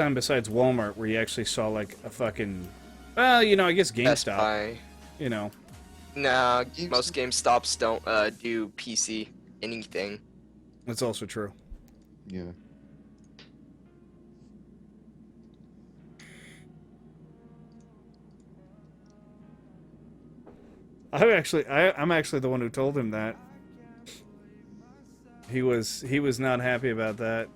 time besides Walmart where you actually saw like a fucking, well, you know, I guess Best GameStop, Buy. you know. Nah, GameStop. most GameStops don't do PC anything. That's also true. Yeah. I'm actually the one who told him that. He was not happy about that.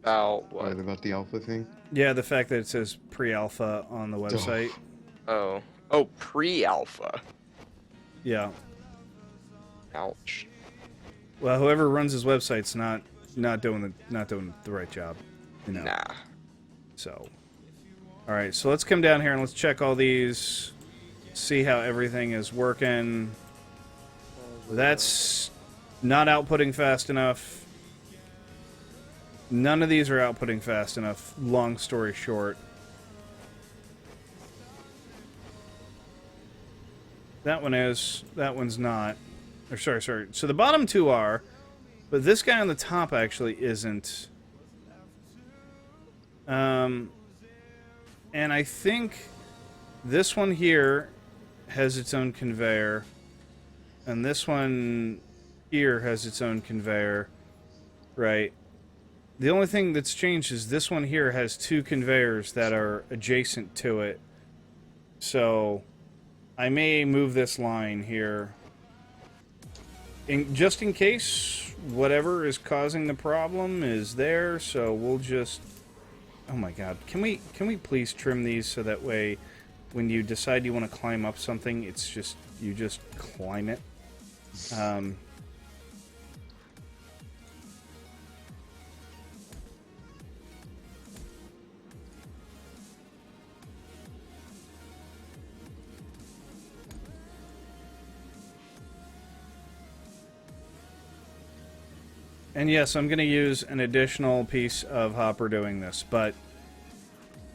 About what? What about the alpha thing? Yeah, the fact that it says pre-alpha on the website. Oh. Oh, pre-alpha. Yeah. Ouch. Well, whoever runs his website's not doing the right job. You know. Nah. So, all right. So let's come down here and let's check all these, see how everything is working. That's not outputting fast enough. None of these are outputting fast enough. Long story short. That one is. That one's not. Or sorry. So the bottom two are, but this guy on the top actually isn't. And I think this one here has its own conveyor, and this one here has its own conveyor, right? The only thing that's changed is this one here has two conveyors that are adjacent to it. So I may move this line here. Just in case whatever is causing the problem is there, so we'll just... Oh my god. Can we please trim these so that way when you decide you want to climb up something, it's just... you just climb it. And yes, I'm going to use an additional piece of hopper doing this, but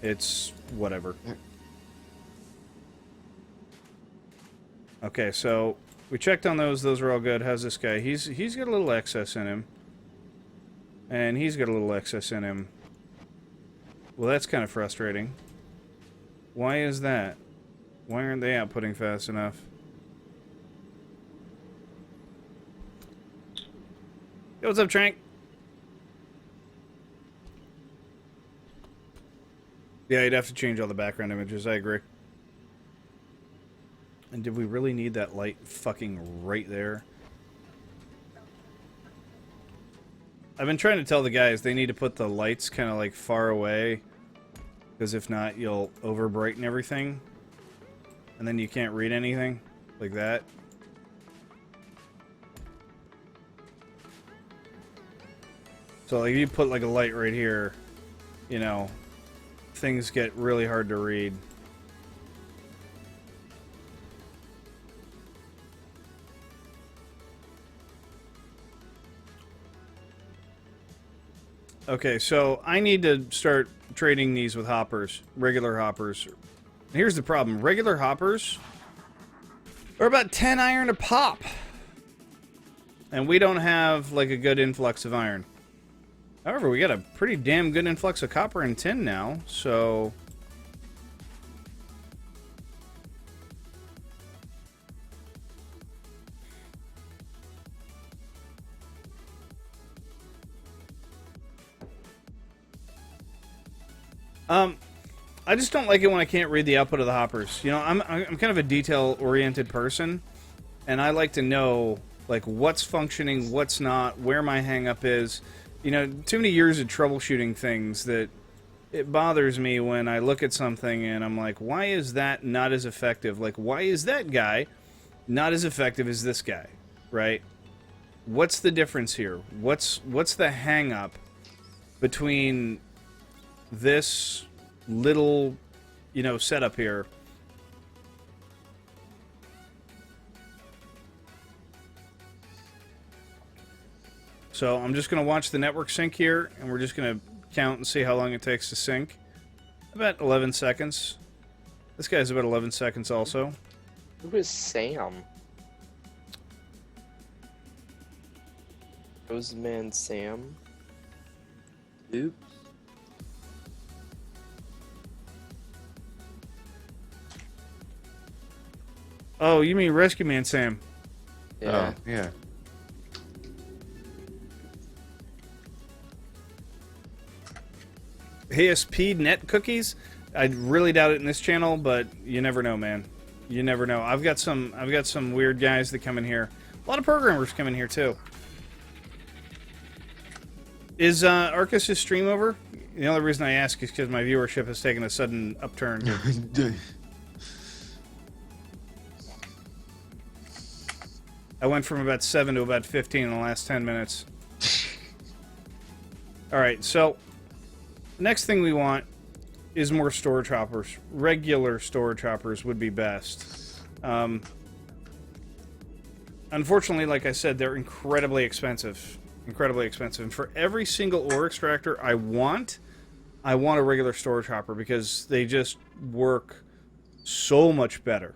it's whatever. Okay, so we checked on those. Those are all good. How's this guy? He's got a little excess in him. And he's got a little excess in him. Well, that's kind of frustrating. Why is that? Why aren't they outputting fast enough? Yo, what's up, Trank? Yeah, you'd have to change all the background images, I agree. And did we really need that light fucking right there? I've been trying to tell the guys they need to put the lights kind of like far away, because if not, you'll over brighten everything. And then you can't read anything like that. So like if you put like a light right here, you know, things get really hard to read. Okay, so I need to start trading these with hoppers, regular hoppers. And here's the problem. Regular hoppers are about 10 iron a pop. And we don't have like a good influx of iron. However, we got a pretty damn good influx of copper and tin now, so... I just don't like it when I can't read the output of the hoppers. You know, I'm kind of a detail-oriented person, and I like to know, like, what's functioning, what's not, where my hang-up is. You know, too many years of troubleshooting things that it bothers me when I look at something and I'm like, why is that not as effective? Like, why is that guy not as effective as this guy, right? What's the difference here? What's the hang-up between this little, you know, setup here? So I'm just going to watch the network sync here, and we're just going to count and see how long it takes to sync. About 11 seconds. This guy's about 11 seconds also. Who is Sam? Roseman Sam? Oops. Oh, you mean Rescue Man Sam? Yeah. Oh, yeah. ASP net cookies? I really doubt it in this channel, but you never know, man. You never know. I've got some weird guys that come in here. A lot of programmers come in here too. Is Arcus' stream over? The only reason I ask is because my viewership has taken a sudden upturn. I went from about 7 to about 15 in the last 10 minutes. Alright, so next thing we want is more storage hoppers. Regular storage hoppers would be best. Unfortunately, like I said, they're incredibly expensive. Incredibly expensive. And for every single ore extractor I want a regular storage hopper because they just work so much better.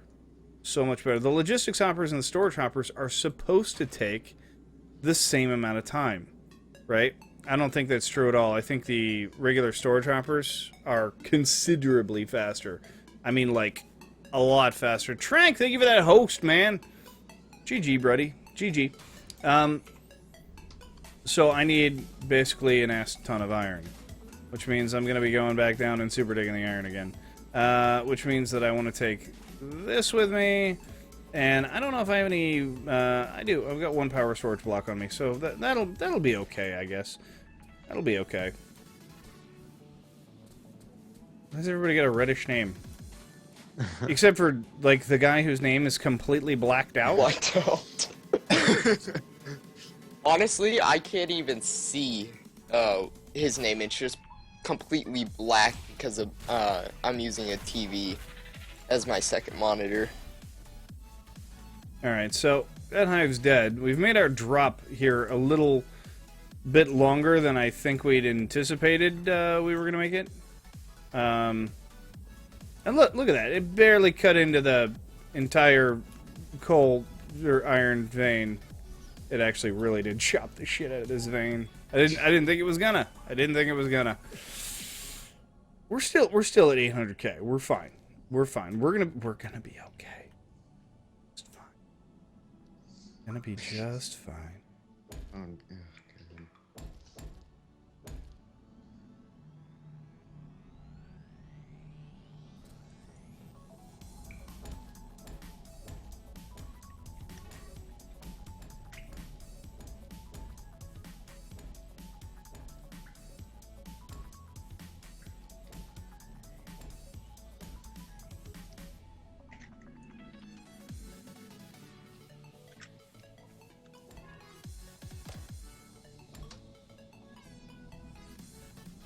So much better. The logistics hoppers and the storage hoppers are supposed to take the same amount of time, right? I don't think that's true at all. I think the regular storage hoppers are considerably faster. I mean, like, a lot faster. Trank, thank you for that host, man. GG, buddy. GG. So I need basically an ass ton of iron, which means I'm going to be going back down and super digging the iron again. Which means that I want to take this with me, and I don't know if I have any. I do. I've got one power storage block on me, so that'll be okay, I guess. That'll be okay. Why does everybody got a reddish name? Except for like the guy whose name is completely blacked out. Blacked out. Honestly, I can't even see his name. It's just completely black because of I'm using a TV as my second monitor. Alright, so that hive's dead. We've made our drop here a little bit longer than I think we'd anticipated we were going to make it. And look at that. It barely cut into the entire coal or iron vein. It actually really did chop the shit out of this vein. I didn't think it was gonna. We're still at 800K. We're fine. We're fine. We're gonna be okay. Just fine. Gonna be just fine. Oh, yeah.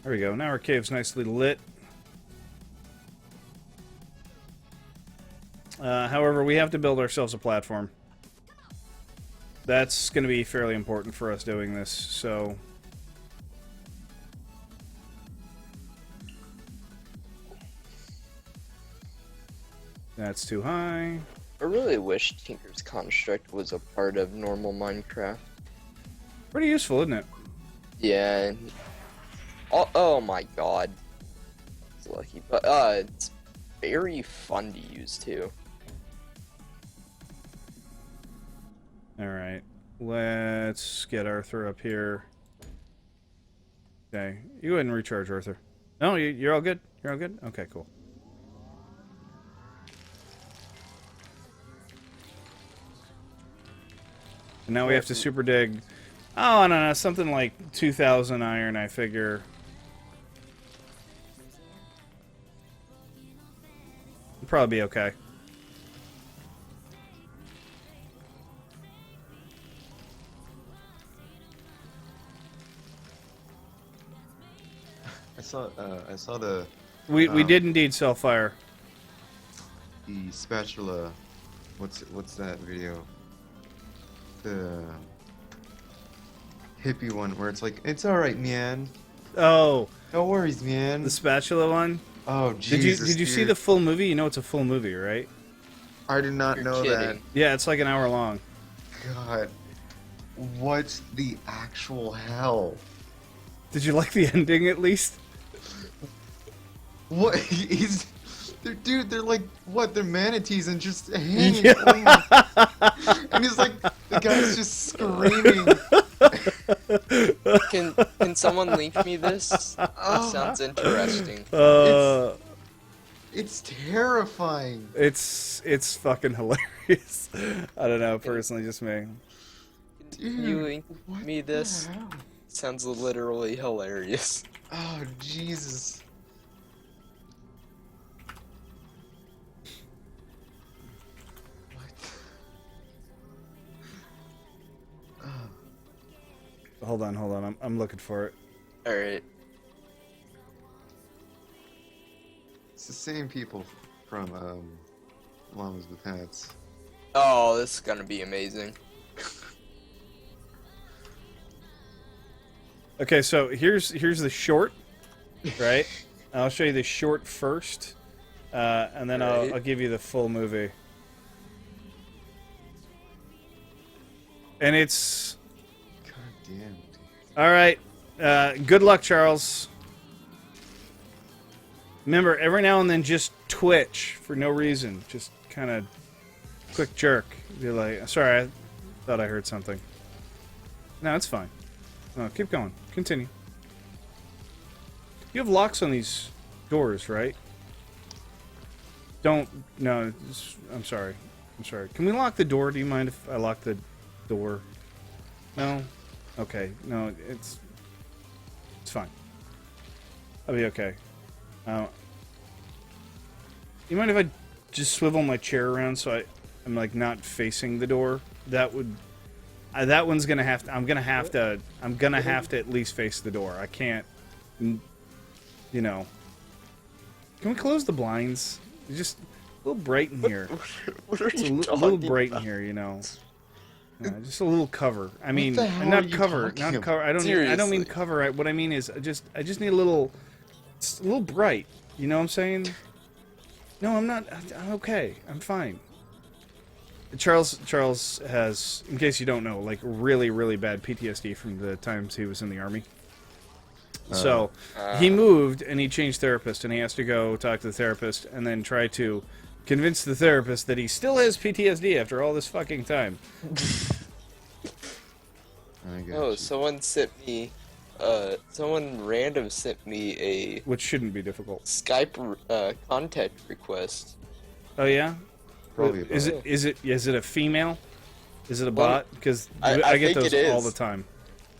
There we go. Now our cave's nicely lit. However, we have to build ourselves a platform. That's going to be fairly important for us doing this, so... That's too high. I really wish Tinker's Construct was a part of normal Minecraft. Pretty useful, isn't it? Yeah. Oh my god. It's lucky. But it's very fun to use too. Alright. Let's get Arthur up here. Okay. You go ahead and recharge, Arthur. No, you're all good? You're all good? Okay, cool. And now we have to super dig. Oh, I don't know. Something like 2,000 iron, I figure. It'll probably be okay. I saw the We did indeed sell fire. the spatula. What's that video? The hippie one where it's like, it's all right, man. Oh, No worries, man. the spatula one. Oh, Jesus. Did you see dude. the full movie? You know it's a full movie, right? I did not You're know kidding. Yeah, it's like an hour long. that. God. What the actual hell? Did you like the ending at least? What? He's They're like, what? They're manatees and just hanging. Oh my- And he's like, the guy's just screaming. Can someone link me this? Oh, Sounds interesting. it's terrifying. It's fucking hilarious. I don't know, personally, just me. Can Dude, you link what me the this? hell? Sounds literally hilarious. Oh, Jesus. What? Oh. Hold on. I'm looking for it. Alright. It's the same people from Llamas with Hats. Oh, this is gonna be amazing. Okay, so here's the short, right? I'll show you the short first, and then Right. I'll give you the full movie. And it's God damn. all right. Good luck, Charles. Remember, every now and then, just twitch for no reason. Just kind of quick jerk. Be like, sorry, I thought I heard something. No, it's fine. No, keep going. Continue. You have locks on these doors, right? Don't. No, I'm sorry. I'm sorry. Can we lock the door? Do you mind if I lock the door? No? Okay. No, it's fine. I'll be okay. You mind if I just swivel my chair around so I'm like not facing the door? That would. That one's gonna have to. I'm gonna have to at least face the door. I can't. You know. Can we close the blinds? It's just a little bright in here. What are It's a you little talking bright in about? here, you know. Just a little cover. I mean, the hell not are you cover, talking not about? cover. I don't mean Seriously. cover. What I mean is, I just need a little, it's a little bright. You know what I'm saying? No, I'm not. I'm okay. I'm fine. Charles has, in case you don't know, like really, really bad PTSD from the times he was in the army. So he moved and he changed therapist, and he has to go talk to the therapist and then try to convince the therapist that he still has PTSD after all this fucking time. I got Oh, you. someone sent me, someone random sent me a Which shouldn't be difficult. Skype contact request. Oh yeah, Probably a is bot. it a female? Is it a Well, bot? Because I I get think those it all is. the time.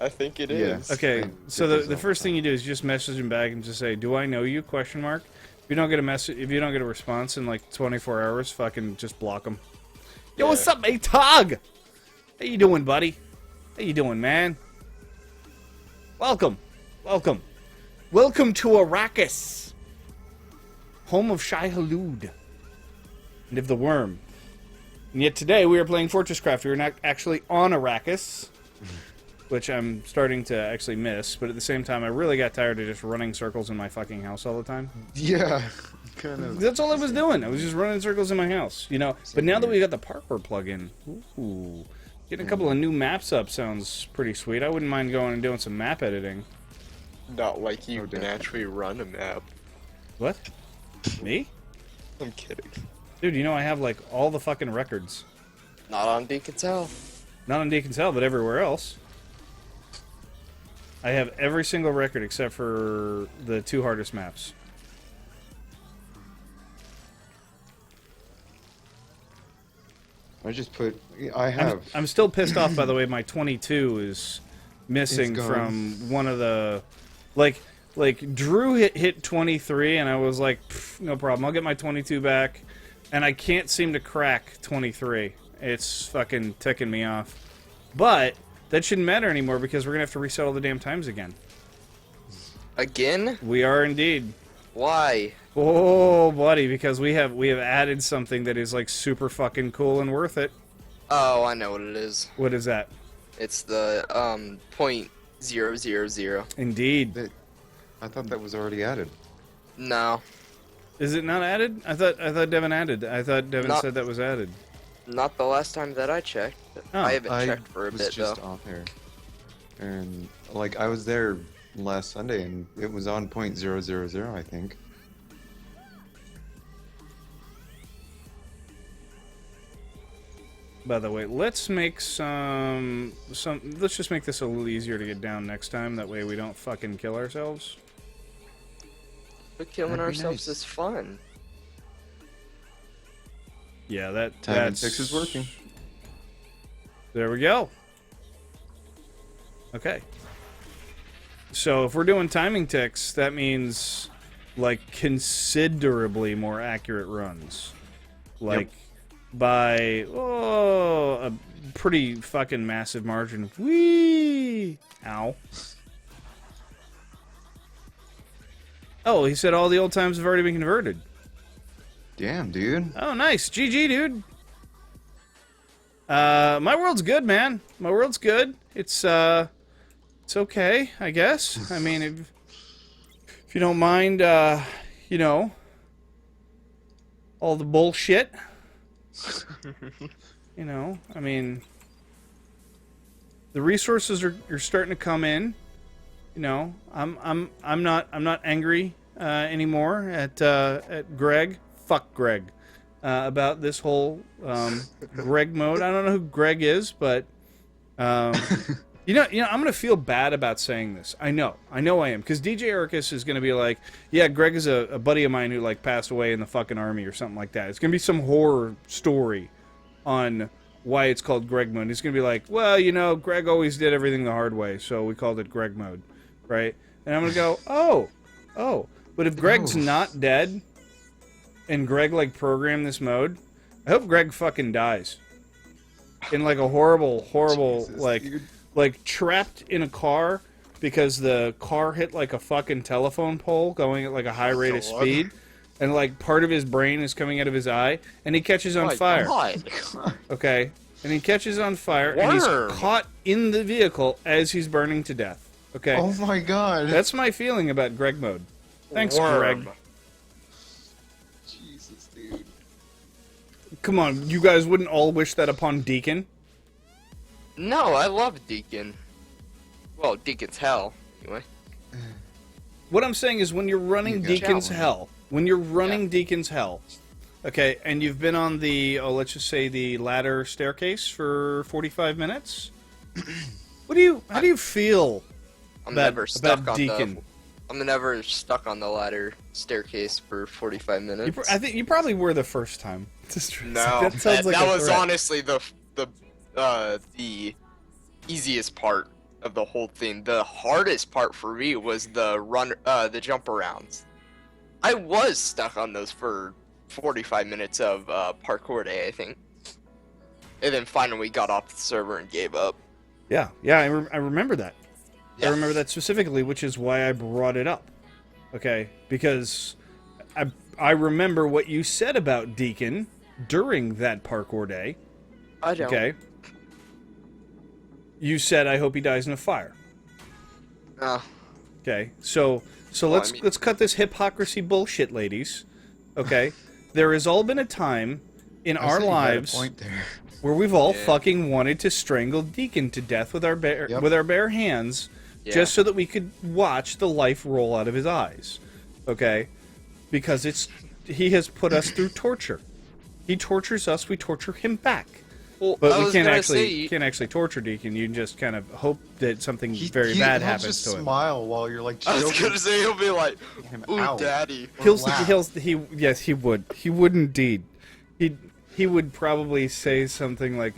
I think it Yeah. is. Okay, I so get those the all first the thing you do is just message him back and just say, "Do I know you?" Question mark. If you don't get a message, if you don't get a response in like 24 hours, fucking just block him. Yo, Yeah. what's up, mate? Tog? How you doing, buddy? How you doing, man? Welcome, welcome to Arrakis, home of Shai Hulud and of the Worm. And yet today we are playing FortressCraft. We are not actually on Arrakis, which I'm starting to actually miss. But at the same time, I really got tired of just running circles in my fucking house all the time. Yeah, kind of. That's all I was doing. I was just running circles in my house, you know. But now that we got the parkour plug-in, ooh, getting a couple of new maps up sounds pretty sweet. I wouldn't mind going and doing some map editing. Not like you Oh, can damn. actually run a map. What? Me? I'm kidding. Dude, you know I have like all the fucking records. Not on Deacon Tell. Not on Deacon's Hell, but everywhere else. I have every single record except for the 2 hardest maps. I just put. I have. I'm still pissed off, by the way. My 22 is missing It's gone. from one of the, like Drew hit 23, and I was like, no problem. I'll get my 22 back, and I can't seem to crack 23. It's fucking ticking me off. But that shouldn't matter anymore because we're gonna have to reset all the damn times again. Again? We are indeed. Why? Oh, buddy, because we have added something that is like super fucking cool and worth it. Oh, I know what it is. What is that? It's the .000. Indeed. That, I thought that was already added. No, Is it not added? I thought Devin added. I thought Devin Not- said that was added. not the last time that I checked. Oh. I haven't I checked for a was bit just though. on there, and like I was there last Sunday, and it was on .000. I think. By the way, let's make some. Let's just make this a little easier to get down next time. That way we don't fucking kill ourselves. But killing That'd be ourselves nice. is fun. Yeah, that Time and that's fix is working. There we go. Okay. So if we're doing timing ticks, that means like considerably more accurate runs. Like by a pretty fucking massive margin. Whee! Ow. Oh, he said all the old times have already been converted. Damn, dude. Oh, nice. GG, dude. My world's good, man. My world's good. It's okay, I guess. I mean, if you don't mind, you know, all the bullshit. You know, I mean, the resources are starting to come in. You know, I'm not angry anymore at Greg. Fuck Greg. About this whole Greg mode. I don't know who Greg is, but you know, I'm gonna feel bad about saying this. I know I am, because DJ Ericus is gonna be like, yeah, Greg is a buddy of mine who like passed away in the fucking army or something like that. It's gonna be some horror story on why it's called Greg mode. He's gonna be like, well, you know, Greg always did everything the hard way, so we called it Greg mode, right? And I'm gonna go, oh, but if Greg's not dead, and Greg like programmed this mode, I hope Greg fucking dies in like a horrible Jesus, like trapped in a car because the car hit like a fucking telephone pole going at like a high rate of speed, and like part of his brain is coming out of his eye, and he catches on fire. Okay, and he catches on fire, and he's caught in the vehicle as he's burning to death. Okay, Oh my god. that's my feeling about Greg mode. Thanks, Greg. Jesus, dude. Come on, you guys wouldn't all wish that upon Deacon? No, I love Deacon. Well, Deacon's hell, anyway. What I'm saying is when you're running Deacon's Hell, Deacon's Hell, okay, and you've been on the, let's just say the ladder staircase for 45 minutes, how do you feel I'm about, never stuck about on Deacon? I'm never stuck on the ladder staircase for 45 minutes. I think you probably were the first time. No, that sounds like that a was threat. honestly the easiest part of the whole thing. The hardest part for me was the jump arounds. I was stuck on those for 45 minutes of parkour day, I think, and then finally got off the server and gave up. Yeah, I remember that. Yeah. I remember that specifically, which is why I brought it up. Okay, because I remember what you said about Deacon during that parkour day. I don't. Okay. You said, "I hope he dies in a fire." Okay, so let's cut this hypocrisy bullshit, ladies. Okay, there has all been a time in our lives where we've all fucking wanted to strangle Deacon to death with our bare hands, just so that we could watch the life roll out of his eyes. Okay, because he has put us through torture. He tortures us, we torture him back. Well, But we can't actually torture Deacon. You can just kind of hope that something very bad happens just to him. Smile while you're like. I was gonna say he'll be like, him "Ooh, out. daddy." Yes, he would. He would indeed. He would probably say something like,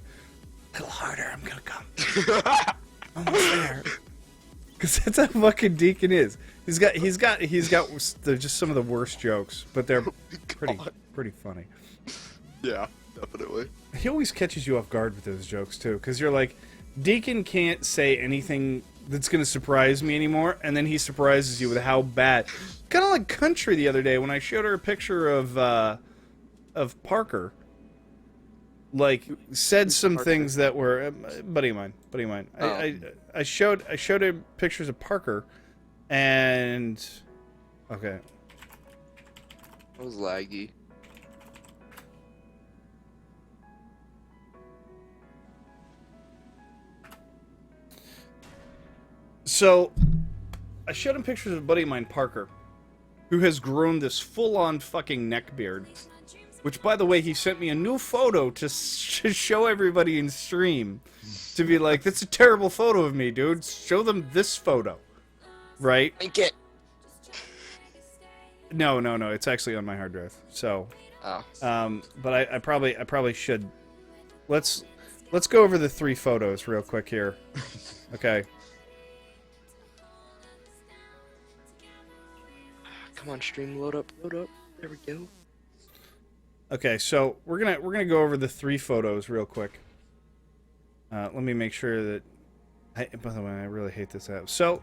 "A little harder, I'm gonna come." Almost there. Because that's how fucking Deacon is. He's got. They're just some of the worst jokes, but they're pretty funny. Yeah, definitely. He always catches you off guard with those jokes, too, because you're like, Deacon can't say anything that's going to surprise me anymore, and then he surprises you with how bad. Kind of like Country the other day, when I showed her a picture of Parker, like, said some things that were... buddy of mine. Oh. I showed her pictures of Parker, and... Okay. It was laggy. So, I showed him pictures of a buddy of mine, Parker, who has grown this full-on fucking neck beard. Which, by the way, he sent me a new photo to show everybody in stream. To be like, that's a terrible photo of me, dude. Show them this photo. Right? Link it. No. It's actually on my hard drive. So, Oh. but I probably should. Let's go over the 3 photos real quick here. Okay. Come on, stream, load up. There we go. Okay, so we're gonna go over the 3 photos real quick. Let me make sure that. By the way, I really hate this app. So,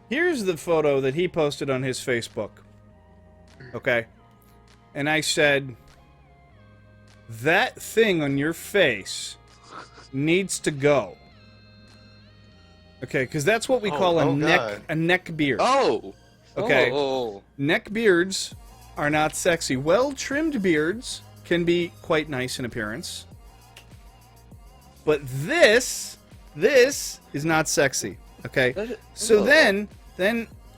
here's the photo that he posted on his Facebook. Okay, and I said, that thing on your face needs to go. Okay, because that's what we call a neck beard. Oh. Okay. Oh. Neck beards are not sexy. Well-trimmed beards can be quite nice in appearance. But this is not sexy. Okay? So then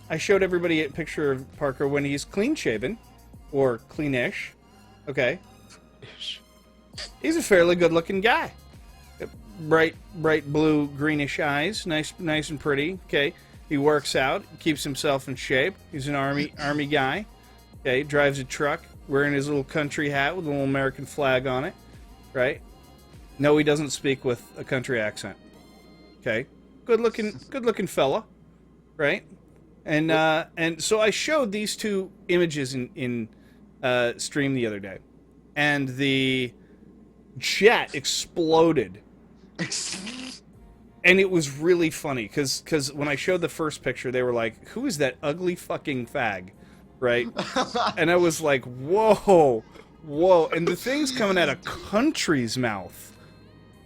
I showed everybody a picture of Parker when he's clean-shaven. Or cleanish. Okay? He's a fairly good-looking guy. Bright blue, greenish eyes. Nice and pretty. Okay? He works out, keeps himself in shape. He's an army guy. Okay, drives a truck, wearing his little country hat with a little American flag on it. Right? No, he doesn't speak with a country accent. Okay, good looking fella. Right? And so I showed these 2 images in stream the other day, and the chat exploded. And it was really funny, because when I showed the first picture, they were like, who is that ugly fucking fag? Right? And I was like, whoa. And the things coming out of Country's mouth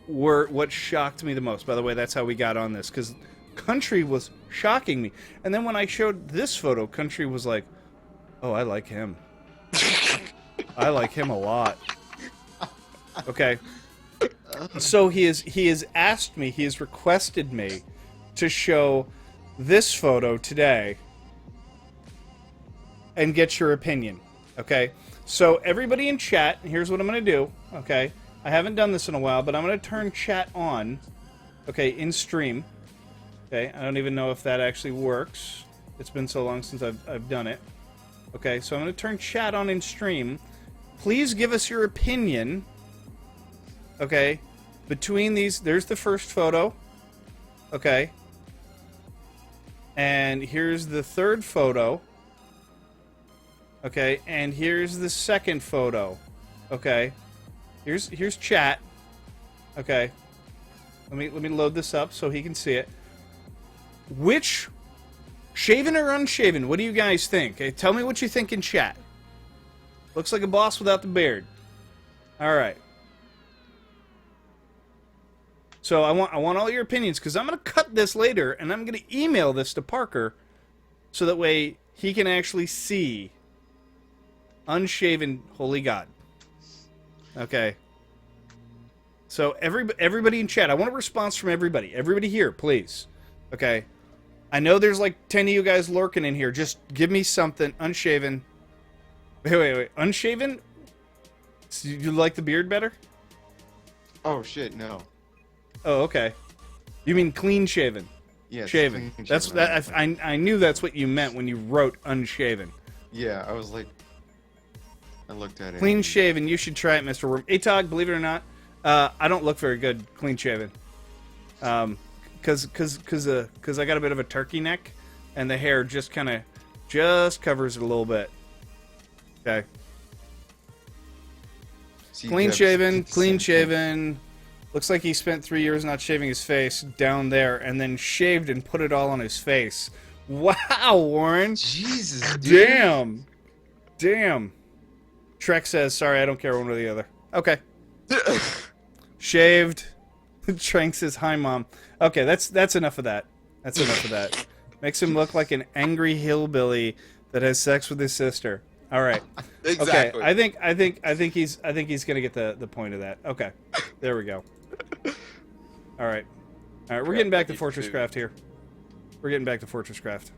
were what shocked me the most. By the way, that's how we got on this, because Country was shocking me. And then when I showed this photo, Country was like, oh, I like him. I like him a lot. Okay. So he has asked me, he has requested me to show this photo today and get your opinion. Okay? So everybody in chat, here's what I'm going to do. Okay? I haven't done this in a while, but I'm going to turn chat on. Okay, in stream. Okay? I don't even know if that actually works. It's been so long since I've done it. Okay, so I'm going to turn chat on in stream. Please give us your opinion. Okay, between these, there's the first photo. Okay. And here's the third photo. Okay, and here's the second photo. Okay. Here's chat. Okay. Let me load this up so he can see it. Which, shaven or unshaven, what do you guys think? Okay, tell me what you think in chat. Looks like a boss without the beard. Alright. So I want all your opinions, because I'm going to cut this later, and I'm going to email this to Parker, so that way he can actually see unshaven holy God. Okay. So everybody in chat, I want a response from everybody. Everybody here, please. Okay. I know there's like 10 of you guys lurking in here. Just give me something unshaven. Wait. Unshaven? So you like the beard better? Oh shit, no. Oh, okay. You mean clean shaven? Yes. Shaven. Clean That's shaven. that. I knew that's what you meant when you wrote unshaven. Yeah, I was like, I looked at it. Clean shaven. You should try it, Mr. Worm. Atog, believe it or not, I don't look very good clean shaven. Cause I got a bit of a turkey neck, and the hair just covers it a little bit. Okay. See, Clean that's shaven. the Clean same thing. shaven. Looks like he spent 3 years not shaving his face down there, and then shaved and put it all on his face. Wow, Warren. Jesus, dude. Damn. Trek says, sorry, I don't care one or the other. Okay. Shaved. Trank says, hi, Mom. Okay, that's enough of that. That's enough of that. Makes him look like an angry hillbilly that has sex with his sister. All right. Exactly. Okay. I think he's gonna get the point of that. Okay. There we go. All right. We're getting back to FortressCraft here. We're getting back to FortressCraft.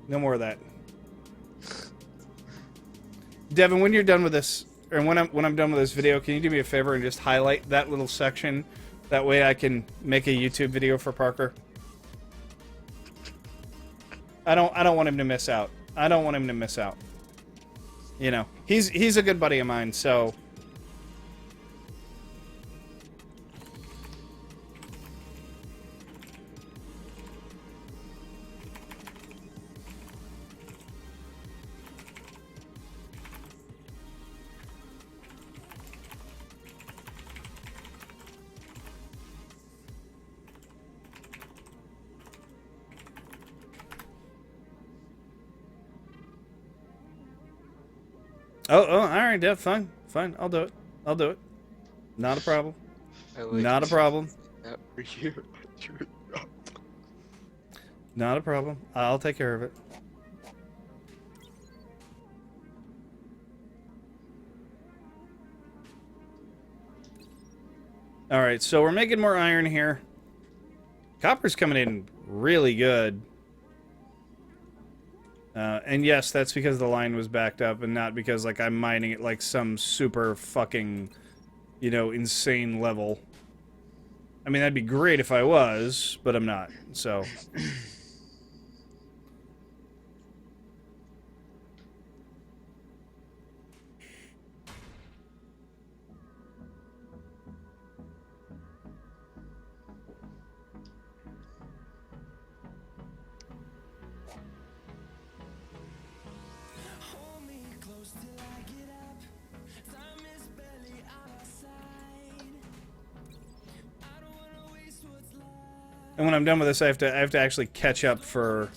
No more of that. Devin, when you're done with this, or when I'm done with this video, can you do me a favor and just highlight that little section? That way I can make a YouTube video for Parker. I don't want him to miss out. I don't want him to miss out. You know, he's a good buddy of mine, so. Oh, all right, Dev, fine, I'll do it. Not a problem. Not a problem. That for you. Not a problem. I'll take care of it. All right, so we're making more iron here. Copper's coming in really good. And yes, that's because the line was backed up and not because, like, I'm mining it like some super fucking, you know, insane level. I mean, that'd be great if I was, but I'm not, so... And when I'm done with this, I have to actually catch up for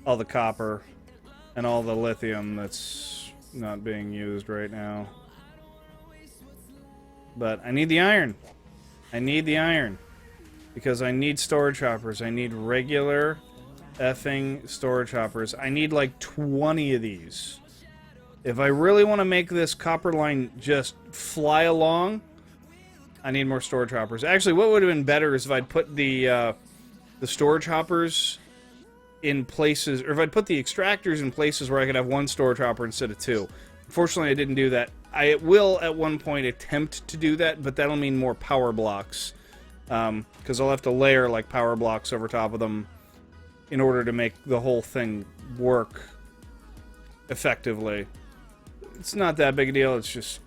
all the copper and all the lithium that's not being used right now. But I need the iron. I need the iron. Because I need storage hoppers. I need regular effing storage hoppers. I need like 20 of these. If I really want to make this copper line just fly along, I need more storage hoppers. Actually, what would have been better is if I'd put the storage hoppers in places, or if I'd put the extractors in places where I could have one storage hopper instead of two. Unfortunately, I didn't do that. I will at one point attempt to do that, but that'll mean more power blocks. Because I'll have to layer like power blocks over top of them in order to make the whole thing work effectively. It's not that big a deal. It's just,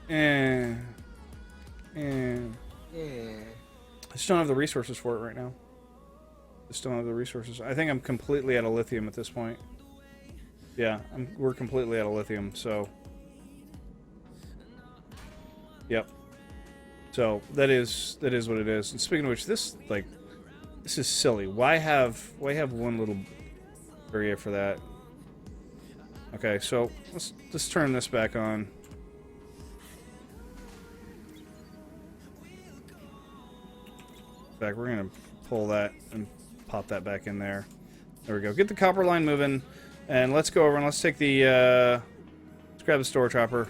Yeah. I just don't have the resources for it right now. Just don't have the resources. I think I'm completely out of lithium at this point. Yeah, we're completely out of lithium, so... Yep. So, that is what it is. And speaking of which, this is silly. Why have one little area for that? Okay, so, let's turn this back on. We're gonna pull that and pop that back in there. There we go. Get the copper line moving, and let's go over and let's take the let's grab the storage hopper.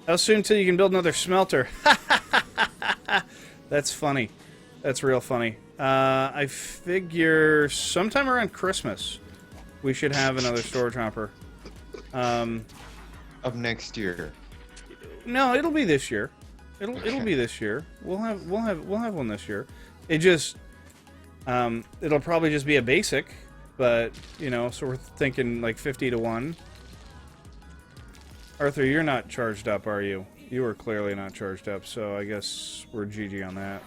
How soon till you can build another smelter? That's funny. That's real funny. I figure sometime around Christmas we should have another storage hopper. Of next year. No, it'll be this year. It'll be this year. We'll have one this year. It just it'll probably just be a basic, but you know, so we're thinking like 50 to 1. Arthur, you're not charged up, are you? You are clearly not charged up, so I guess we're GG on that.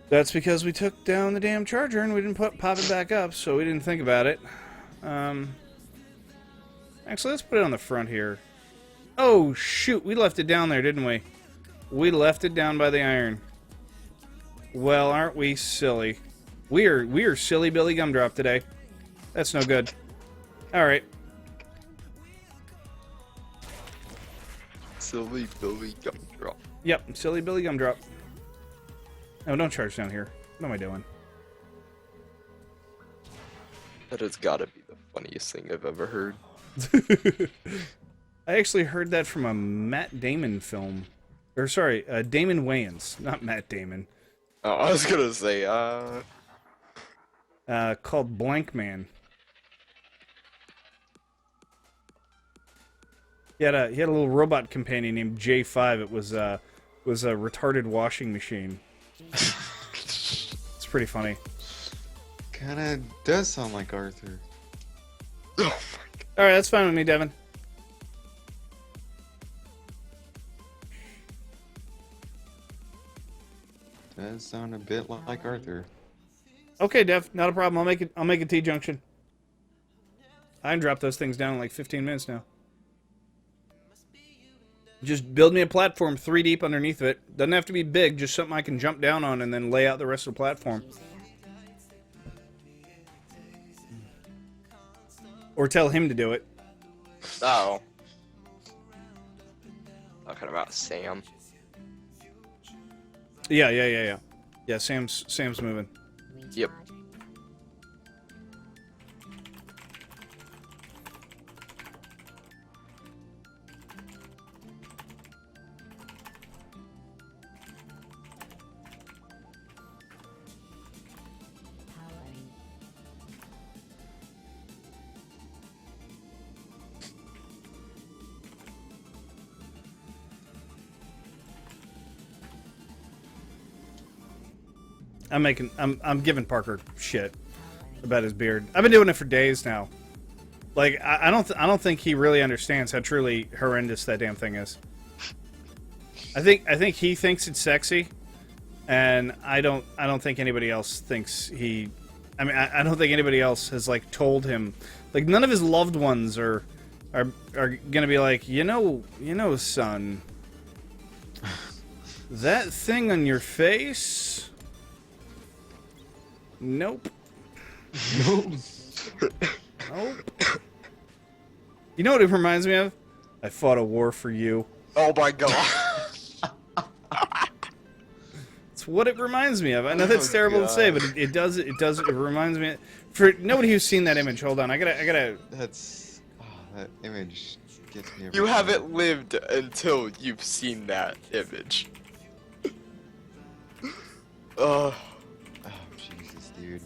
That's because we took down the damn charger and we didn't pop it back up, so we didn't think about it. Actually, let's put it on the front here. Oh, shoot. We left it down there, didn't we? We left it down by the iron. Well, aren't we silly? We are silly Billy Gumdrop today. That's no good. Alright. Silly Billy Gumdrop. Yep, silly Billy Gumdrop. No, don't charge down here. What am I doing? That has got to be the funniest thing I've ever heard. I actually heard that from a Matt Damon film. Or, sorry, Damon Wayans. Not Matt Damon. Oh, I was gonna say, called Blank Man. He had a little robot companion named J5. It was a retarded washing machine. It's pretty funny. Kinda does sound like Arthur. oh my All right, that's fine with me, Devin. Does sound a bit like Arthur. Okay, Dev, not a problem. I'll make a T-junction. I can drop those things down in like 15 minutes now. Just build me a platform 3 deep underneath it. Doesn't have to be big, just something I can jump down on and then lay out the rest of the platform. Or tell him to do it. Oh. Talking about Sam. Yeah. Yeah, Sam's moving. Yep. I'm giving Parker shit about his beard. I've been doing it for days now. Like I don't think he really understands how truly horrendous that damn thing is. I think he thinks it's sexy, and I don't think anybody else thinks he. I mean, I don't think anybody else has like told him. Like none of his loved ones are gonna be like, you know, son, that thing on your face. Nope. Nope. Nope. You know what it reminds me of? I fought a war for you. Oh my god. It's what it reminds me of. I know that's terrible to say, but it does. It reminds me. For nobody who's seen that image, hold on. I gotta. That's that image gets me. Every You time. haven't lived until you've seen that image. Oh Jesus, dude.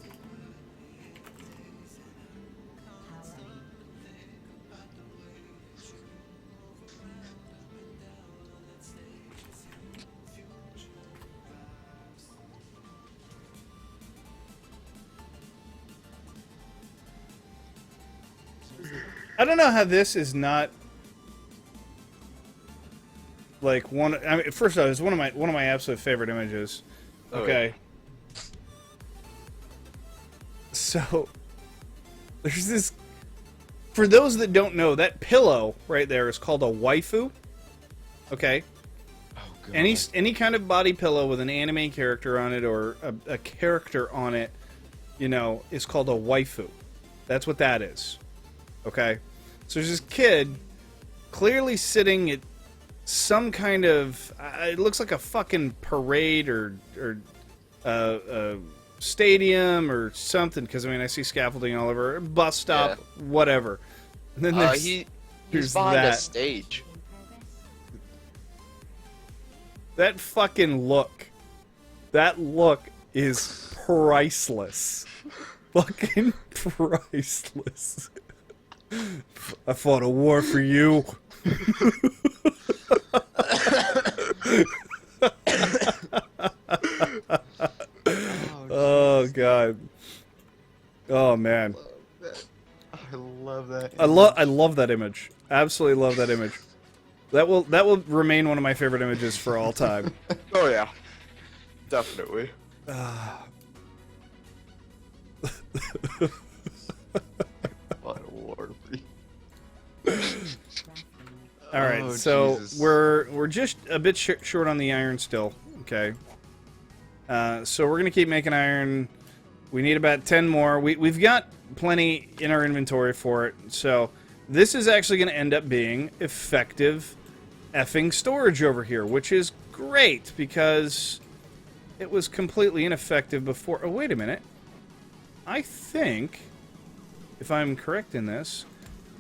I don't know how this is not like one. I mean, first of all, it's one of my absolute favorite images. Oh, Okay. So there's this. For those that don't know, that pillow right there is called a waifu. Okay. Oh god. Any kind of body pillow with an anime character on it or a character on it, you know, is called a waifu. That's what that is. Okay? So there's this kid clearly sitting at some kind of... it looks like a fucking parade or stadium or something, because, I mean, I see scaffolding all over. Bus stop, whatever. And then He's there's behind that. a stage. That fucking look. That look is priceless. Fucking priceless. I fought a war for you. Oh god. Oh man. I love that. I love that image. Absolutely love that image. That will remain one of my favorite images for all time. Oh yeah. Definitely. What a war for you. All right, Oh, so Jesus. we're just a bit short on the iron still. Okay. So we're gonna keep making iron. We need about 10 more. We've got plenty in our inventory for it. So this is actually gonna end up being effective effing storage over here, which is great because it was completely ineffective before. Oh, wait a minute. I think, if I'm correct in this,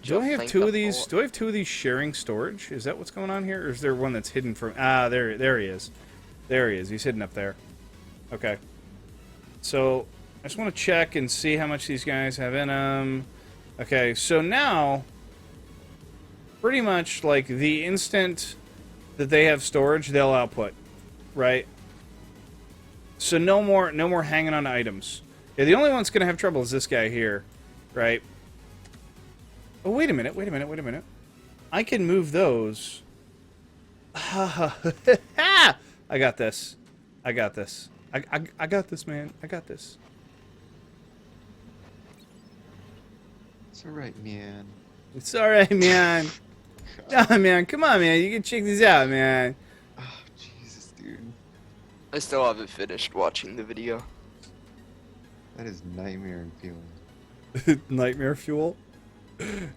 do I have two of these? Do I have two of these sharing storage? Is that what's going on here, or is there one that's hidden from? Ah, there he is. There he is. He's hidden up there. Okay. So I just want to check and see how much these guys have in them. Okay, so now, pretty much like the instant that they have storage, they'll output, right? So no more hanging on to items. Yeah, the only one that's gonna have trouble is this guy here, right? Oh, wait a minute. I can move those. I got this. I got this, man. I got this. It's alright, man. It's alright, man. Nah, man. Come on, man. You can check these out, man. Oh, Jesus, dude. I still haven't finished watching the video. That is nightmare feeling. Nightmare fuel.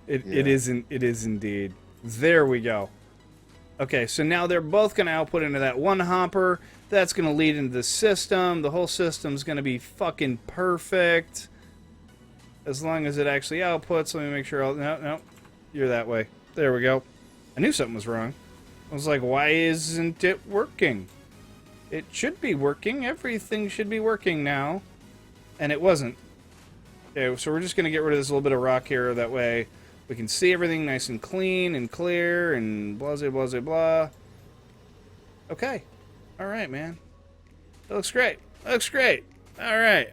It Yeah. It is indeed. There we go. Okay, so now they're both going to output into that one hopper. That's going to lead into the system. The whole system's going to be fucking perfect. As long as it actually outputs. Let me make sure. No. You're that way. There we go. I knew something was wrong. I was like, why isn't it working? It should be working. Everything should be working now. And it wasn't. Okay, so we're just going to get rid of this little bit of rock here. That way we can see everything nice and clean and clear and blah, blah, blah, blah. Okay. All right, man. That looks great. That looks great. All right.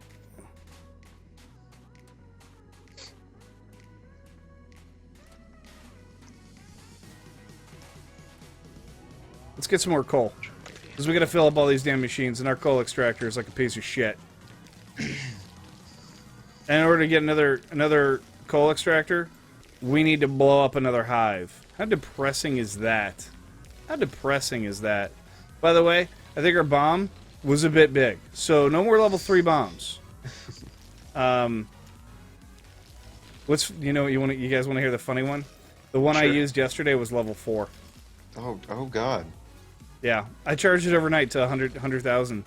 Let's get some more coal. Because we got to fill up all these damn machines, and our coal extractor is like a piece of shit. And in order to get another coal extractor, we need to blow up another hive. How depressing is that? How depressing is that? By the way, I think our bomb was a bit big, so no more level 3 bombs. What's you guys want to hear the funny one? The one I Sure. used yesterday was level 4. Oh God. Yeah, I charged it overnight to 100,000.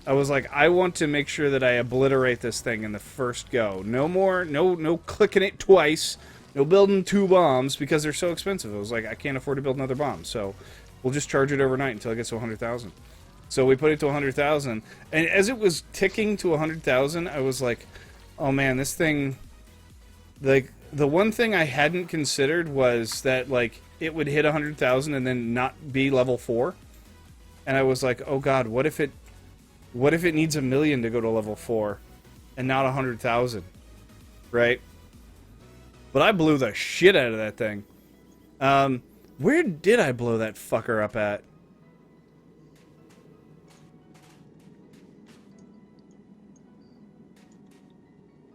I was like, I want to make sure that I obliterate this thing in the first go. No more, no clicking it twice, no building 2 bombs because they're so expensive. I was like, I can't afford to build another bomb, so we'll just charge it overnight until it gets to 100,000. So we put it to 100,000, and as it was ticking to 100,000, I was like, oh man, this thing, like, the one thing I hadn't considered was that, like, it would hit 100,000 and then not be level 4. And I was like, oh god, what if it needs 1 million to go to level 4 and not 100,000? Right? But I blew the shit out of that thing. Where did I blow that fucker up at?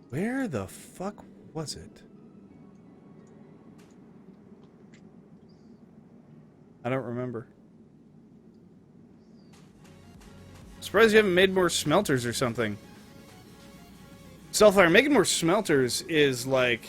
Where the fuck was it? I don't remember. Surprised you haven't made more smelters or something. Selfire, making more smelters is like...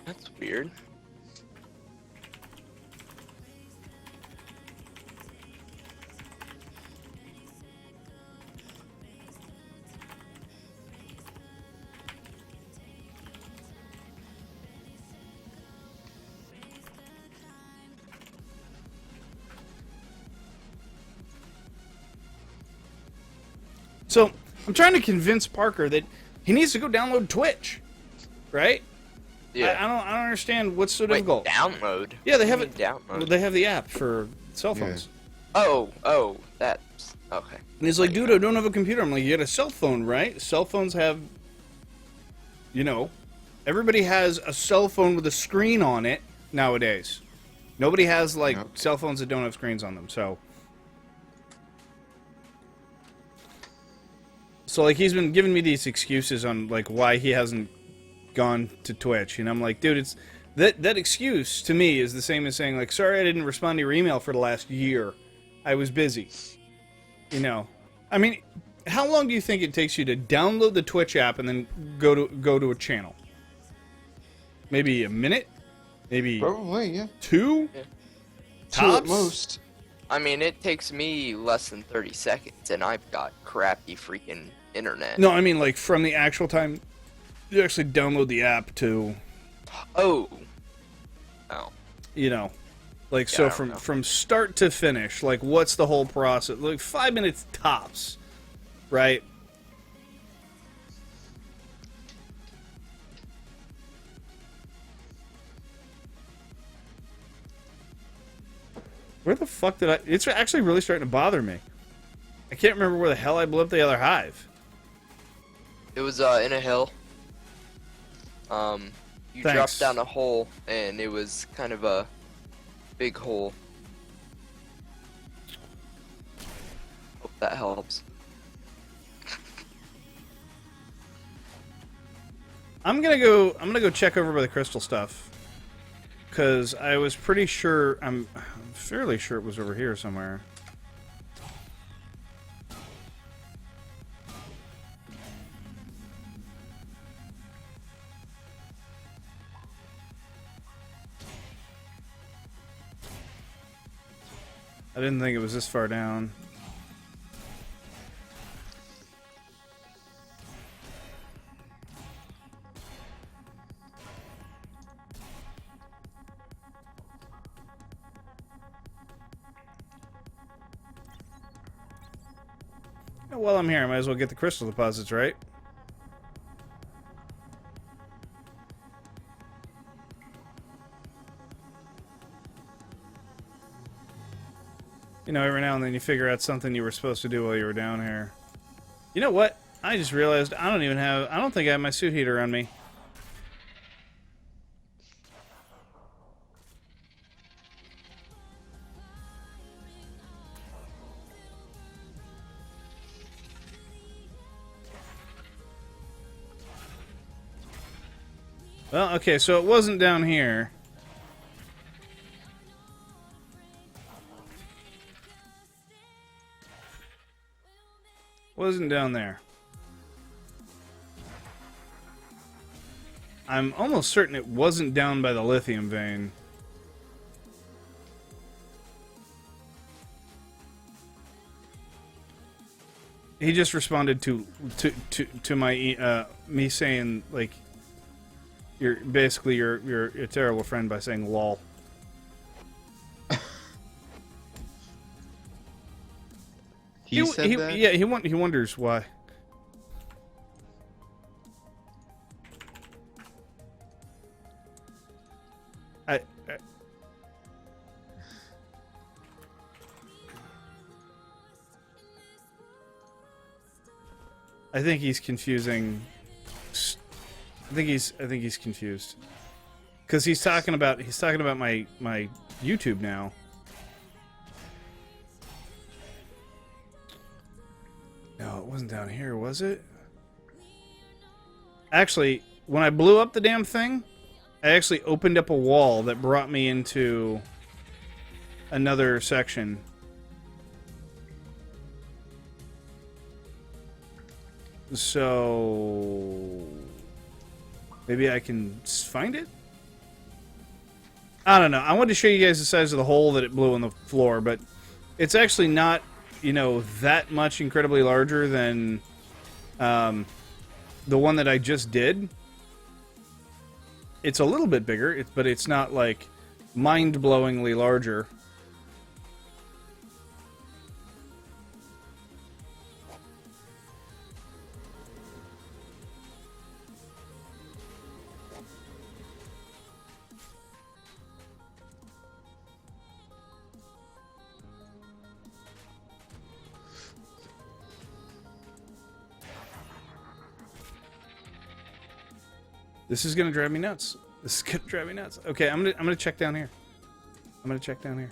That's weird. So, I'm trying to convince Parker that he needs to go download Twitch. Right? Yeah. I don't understand what's so Wait, difficult. download? Yeah, they What have do it. you mean download. Well, they have the app for cell phones. Oh, that's okay. And he's like, dude, I don't have a computer. I'm like, you got a cell phone, right? Cell phones have, everybody has a cell phone with a screen on it nowadays. Nobody has, like, Yep. cell phones that don't have screens on them, so. So, like, he's been giving me these excuses on, like, why he hasn't gone to Twitch. And I'm like, dude, it's... That excuse, to me, is the same as saying, like, sorry I didn't respond to your email for the last year. I was busy. I mean, how long do you think it takes you to download the Twitch app and then go to a channel? Maybe a minute? Maybe Probably, yeah. 2? Yeah. Two at Tops? most. I mean, it takes me less than 30 seconds, and I've got crappy freaking internet. No, I mean like from the actual time you actually download the app to, Oh. Oh. you know, like Yeah, so I don't know. from start to finish, like what's the whole process? Like 5 minutes tops, right? Where the fuck did I... It's actually really starting to bother me. I can't remember where the hell I blew up the other hive. It was in a hill. You Thanks. dropped down a hole, and it was kind of a big hole. Hope that helps. I'm gonna go check over by the crystal stuff. Because I was pretty sure... I'm fairly sure it was over here somewhere. I didn't think it was this far down. While I'm here, I might as well get the crystal deposits, right? You know, every now and then you figure out something you were supposed to do while you were down here. You know what? I just realized I don't think I have my suit heater on me. Well, okay, so it wasn't down here. Wasn't down there. I'm almost certain it wasn't down by the lithium vein. He just responded to my me saying like you're basically you're a terrible friend by saying lol. He said that? Yeah, he wonders why. I I think he's confusing. I think he's confused because he's talking about my YouTube now. No, it wasn't down here, was it? Actually, when I blew up the damn thing, I actually opened up a wall that brought me into another section. So maybe I can find it? I don't know. I wanted to show you guys the size of the hole that it blew on the floor, but it's actually not, you know, that much incredibly larger than the one that I just did. It's a little bit bigger, but it's not like mind-blowingly larger. This is gonna drive me nuts. This is gonna drive me nuts. Okay, I'm gonna check down here. I'm gonna check down here.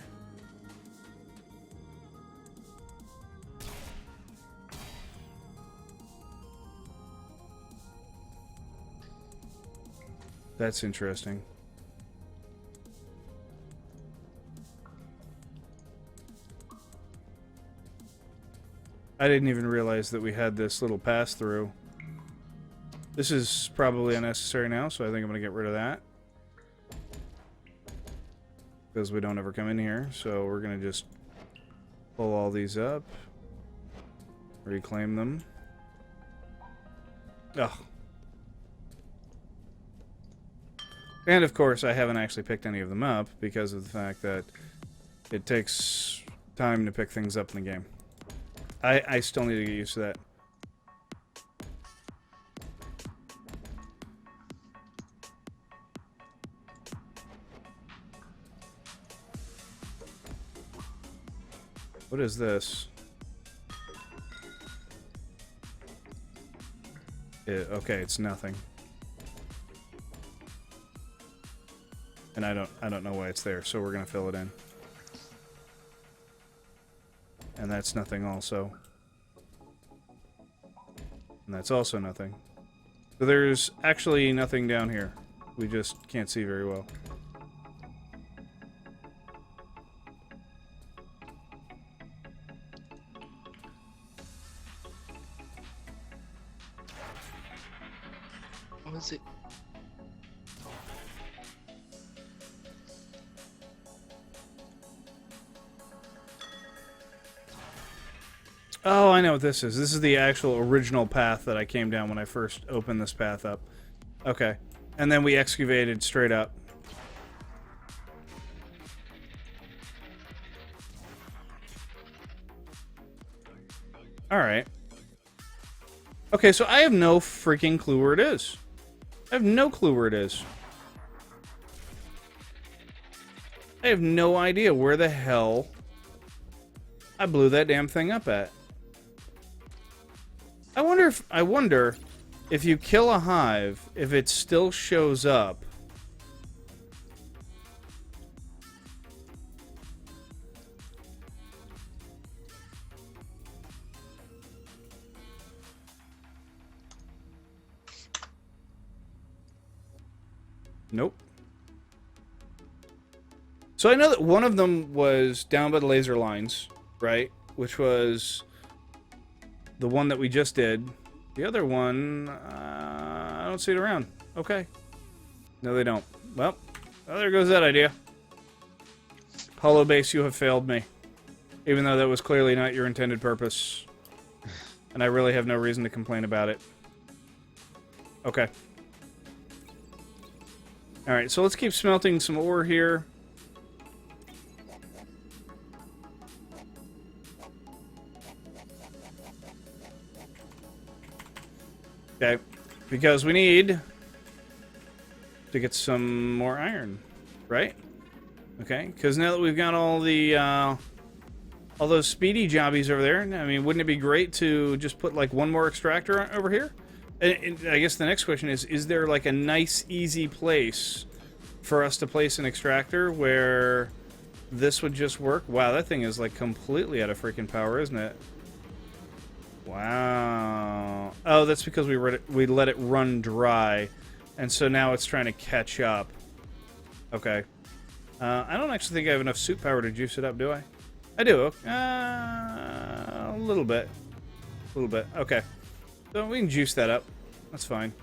That's interesting. I didn't even realize that we had this little pass-through. This is probably unnecessary now, so I think I'm going to get rid of that. Because we don't ever come in here, so we're going to just Pull all these up. Reclaim them. Oh. And of course, I haven't actually picked any of them up because of the fact that it takes time to pick things up in the game. I still need to get used to that. What is this? Okay, it's nothing. And I don't know why it's there, so we're gonna fill it in. And that's nothing also. And that's also nothing. So there's actually nothing down here. We just can't see very well. What was it? Oh, I know what this is. This is the actual original path that I came down when I first opened this path up. Okay. And then we excavated straight up. Alright. Okay, so I have no freaking clue where it is. I have no clue where it is. I have no idea where the hell I blew that damn thing up at. I wonder if you kill a hive, if it still shows up. Nope. So I know that one of them was down by the laser lines, right? Which was the one that we just did. The other one, I don't see it around. Okay. No, they don't. Well, there goes that idea. Hollow base, you have failed me. Even though that was clearly not your intended purpose. And I really have no reason to complain about it. Okay. Alright, so let's keep smelting some ore here. Okay, because we need to get some more iron, right? Okay, because now that we've got all the all those speedy jobbies over there, I mean, wouldn't it be great to just put like one more extractor over here? And I guess the next question is there like a nice, easy place for us to place an extractor where this would just work? Wow, that thing is like completely out of freaking power, isn't it? Wow. Oh, that's because we let it run dry, and so now it's trying to catch up. Okay. I don't actually think I have enough suit power to juice it up, do I? I do. A little bit. A little bit. Okay. So we can juice that up. That's fine.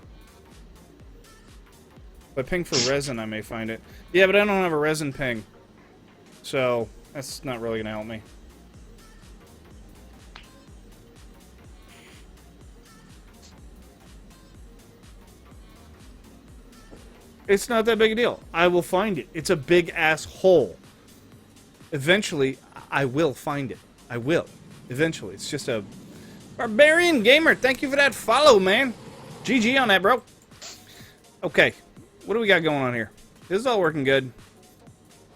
If I ping for resin, I may find it. Yeah, but I don't have a resin ping. So, that's not really going to help me. It's not that big a deal. I will find it. It's a big-ass hole. Eventually, I will find it. I will. Eventually. It's just a... Barbarian Gamer, thank you for that follow, man. GG on that, bro. Okay. What do we got going on here? This is all working good.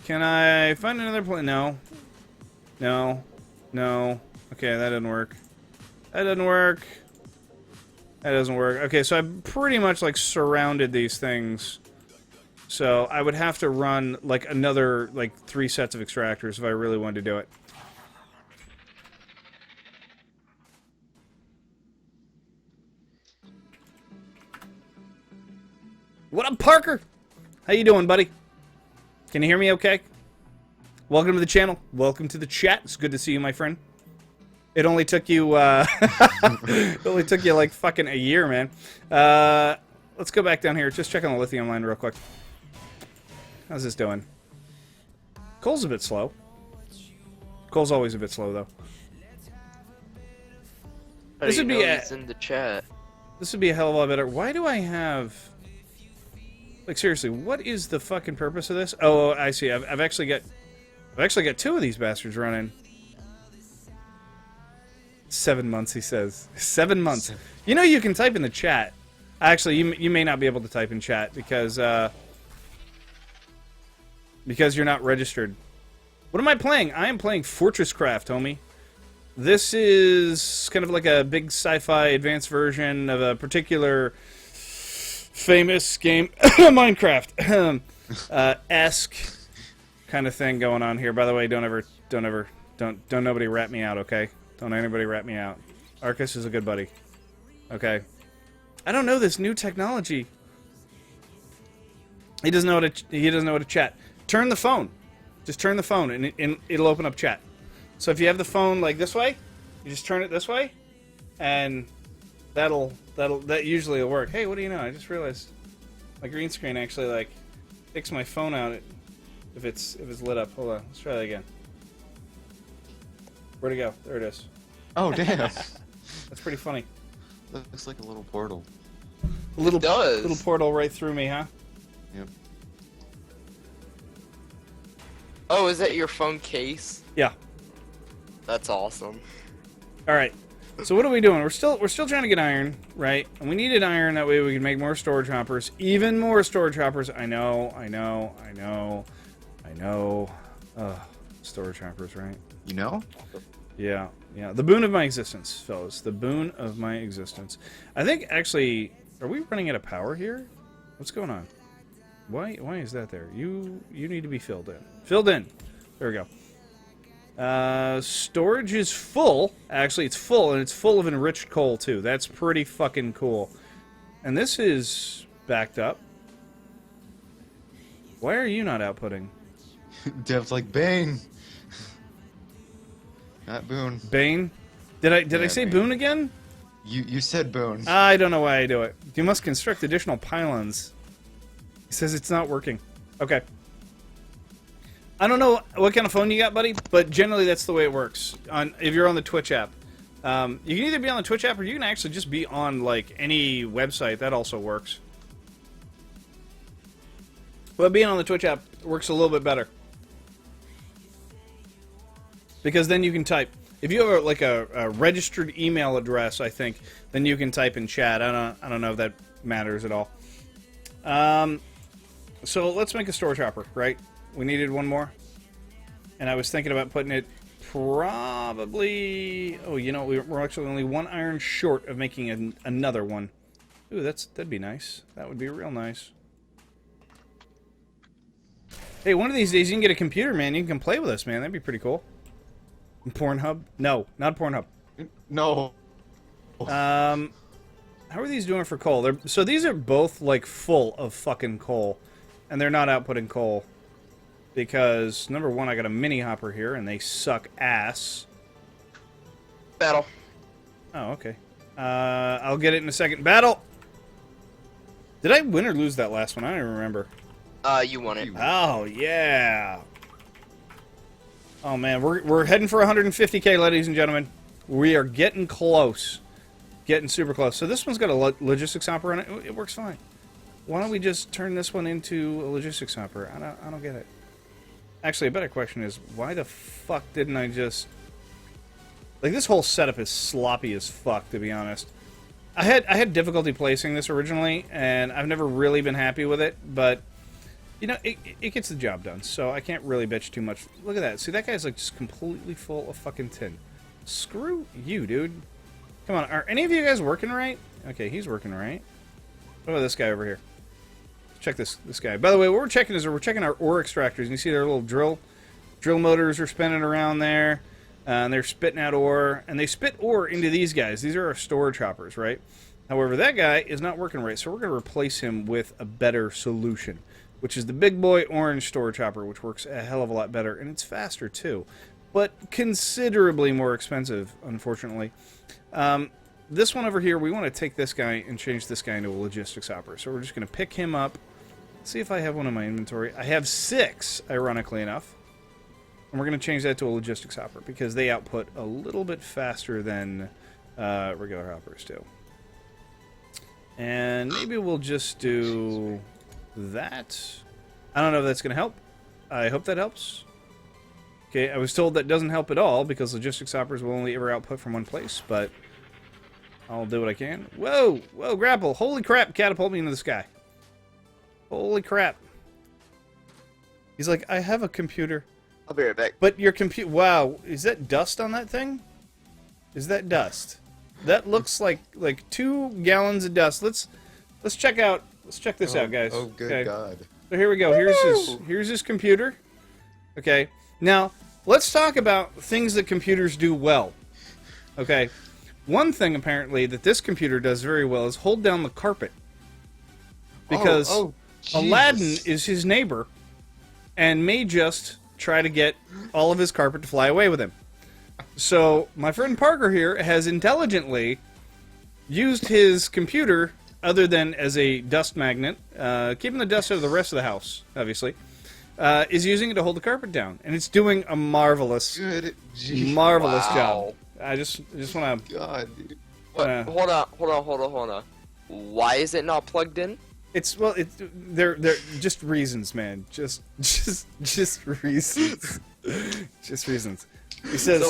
Can I find another place? No. No. No. Okay, that didn't work. That didn't work. That doesn't work. Okay, so I've pretty much, like, surrounded these things. So I would have to run, like, another, like, 3 sets of extractors if I really wanted to do it. What up, Parker? How you doing, buddy? Can you hear me okay? Welcome to the channel. Welcome to the chat. It's good to see you, my friend. It only took you, it only took you, like, fucking a year, man. Let's go back down here. Just check on the lithium line real quick. How's this doing? Coal's a bit slow. Cole's always a bit slow, though. How This do you would be know a- he's in the chat. This would be a hell of a lot better. Why do I have... Like, seriously, what is the fucking purpose of this? Oh, I see. I've actually got 2 of these bastards running. 7 months, he says. 7 months. You know you can type in the chat. Actually, you may not be able to type in chat because you're not registered. What am I playing? I am playing FortressCraft, homie. This is kind of like a big sci-fi advanced version of a particular famous game, Minecraft esque kind of thing going on here. By the way, don't nobody rat me out, okay? Don't anybody rat me out. Arcus is a good buddy. Okay. I don't know this new technology. He doesn't know how to chat. Turn the phone. Just turn the phone and it'll open up chat. So if you have the phone like this way, you just turn it this way, and that usually will work. Hey, what do you know? I just realized my green screen actually like kicks my phone out if it's lit up. Hold on, let's try that again. Where'd it go? There it is. Oh, damn. That's pretty funny. Looks like a little portal. Little does. little portal right through me, huh? Yep. Oh, is that your phone case? Yeah. That's awesome. All right. So what are we doing? We're still trying to get iron, right? And we needed iron that way we can make more storage hoppers, even more storage hoppers. I know. Storage hoppers, right? You know? Yeah. The boon of my existence, fellas. The boon of my existence. I think actually, are we running out of power here? What's going on? Why is that there? You need to be filled in. Filled in. There we go. Storage is full. Actually, it's full, and it's full of enriched coal, too. That's pretty fucking cool. And this is backed up. Why are you not outputting? Dev's like, Bane. Not Boone. Bane? Did I say Bane. Boone again? You said Boone. I don't know why I do it. You must construct additional pylons. He says it's not working. Okay. I don't know what kind of phone you got, buddy, but generally that's the way it works. If you're on the Twitch app. You can either be on the Twitch app or you can actually just be on, like, any website. That also works. But being on the Twitch app works a little bit better. Because then you can type. If you have a registered email address, I think, then you can type in chat. I don't know if that matters at all. So let's make a storage hopper, right? We needed one more. And I was thinking about putting it probably... Oh, you know, we're actually only 1 iron short of making another one. Ooh, that'd be nice. That would be real nice. Hey, one of these days you can get a computer, man. You can play with us, man. That'd be pretty cool. Pornhub? No, not Pornhub. No. How are these doing for coal? So these are both, like, full of fucking coal. And they're not outputting coal. Because, number one, I got a mini hopper here, and they suck ass. Battle. Oh, okay. I'll get it in a second. Battle! Did I win or lose that last one? I don't even remember. You won it. Oh, yeah. Oh, man. We're heading for 150k, ladies and gentlemen. We are getting close. Getting super close. So this one's got a logistics hopper on it. It works fine. Why don't we just turn this one into a logistics hopper? I don't get it. Actually, a better question is, why the fuck didn't I just... Like, this whole setup is sloppy as fuck, to be honest. I had difficulty placing this originally, and I've never really been happy with it, but, you know, it gets the job done, so I can't really bitch too much. Look at that. See, that guy's, like, just completely full of fucking tin. Screw you, dude. Come on, are any of you guys working right? Okay, he's working right. What about this guy over here? Check this guy. By the way, what we're checking is we're checking our ore extractors. And you see their little drill motors are spinning around there, and they're spitting out ore, and they spit ore into these guys. These are our storage hoppers, right? However, that guy is not working right, so we're going to replace him with a better solution, which is the big boy orange storage hopper, which works a hell of a lot better, and it's faster too, but considerably more expensive, unfortunately. This one over here, we want to take this guy and change this guy into a logistics hopper. So we're just going to pick him up. See if I have one in my inventory. I have 6, ironically enough. And we're going to change that to a logistics hopper because they output a little bit faster than regular hoppers do. And maybe we'll just do that. I don't know if that's going to help. I hope that helps. Okay, I was told that doesn't help at all because logistics hoppers will only ever output from one place, but I'll do what I can. Whoa! Whoa, grapple! Holy crap, catapult me into the sky. Holy crap. He's like, I have a computer. I'll be right back. But your computer... Wow, is that dust on that thing? Is that dust? That looks like 2 gallons of dust. Let's check out... Let's check this out, guys. Oh, good okay. God. So here we go. Here's his computer. Okay. Now, let's talk about things that computers do well. Okay. One thing, apparently, that this computer does very well is hold down the carpet. Because Aladdin is his neighbor and may just try to get all of his carpet to fly away with him. So, my friend Parker here has intelligently used his computer, other than as a dust magnet, keeping the dust out of the rest of the house, obviously, is using it to hold the carpet down. And it's doing a marvelous job. I just want to... God, dude. What? Hold on. Why is it not plugged in? They're just reasons, man. Just reasons. Just reasons. He says,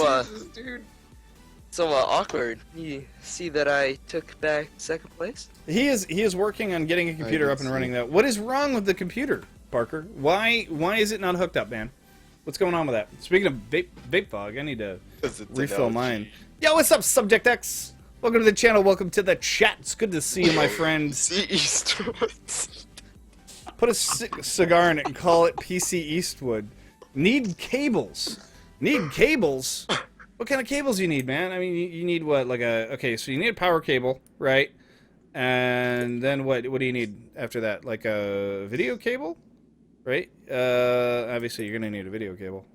So, awkward. You see that I took back second place? He is working on getting a computer up and running, though. What is wrong with the computer, Parker? Why is it not hooked up, man? What's going on with that? Speaking of vape fog, I need to refill mine. Yo, what's up, Subject X? Welcome to the channel. Welcome to the chat. It's good to see you, my friend. PC Eastwood. Put a cigar in it and call it PC Eastwood. Need cables. Need cables? What kind of cables do you need, man? I mean, you need what? Okay, so you need a power cable, right? And then what do you need after that? Like a video cable? Right? Obviously, you're going to need a video cable.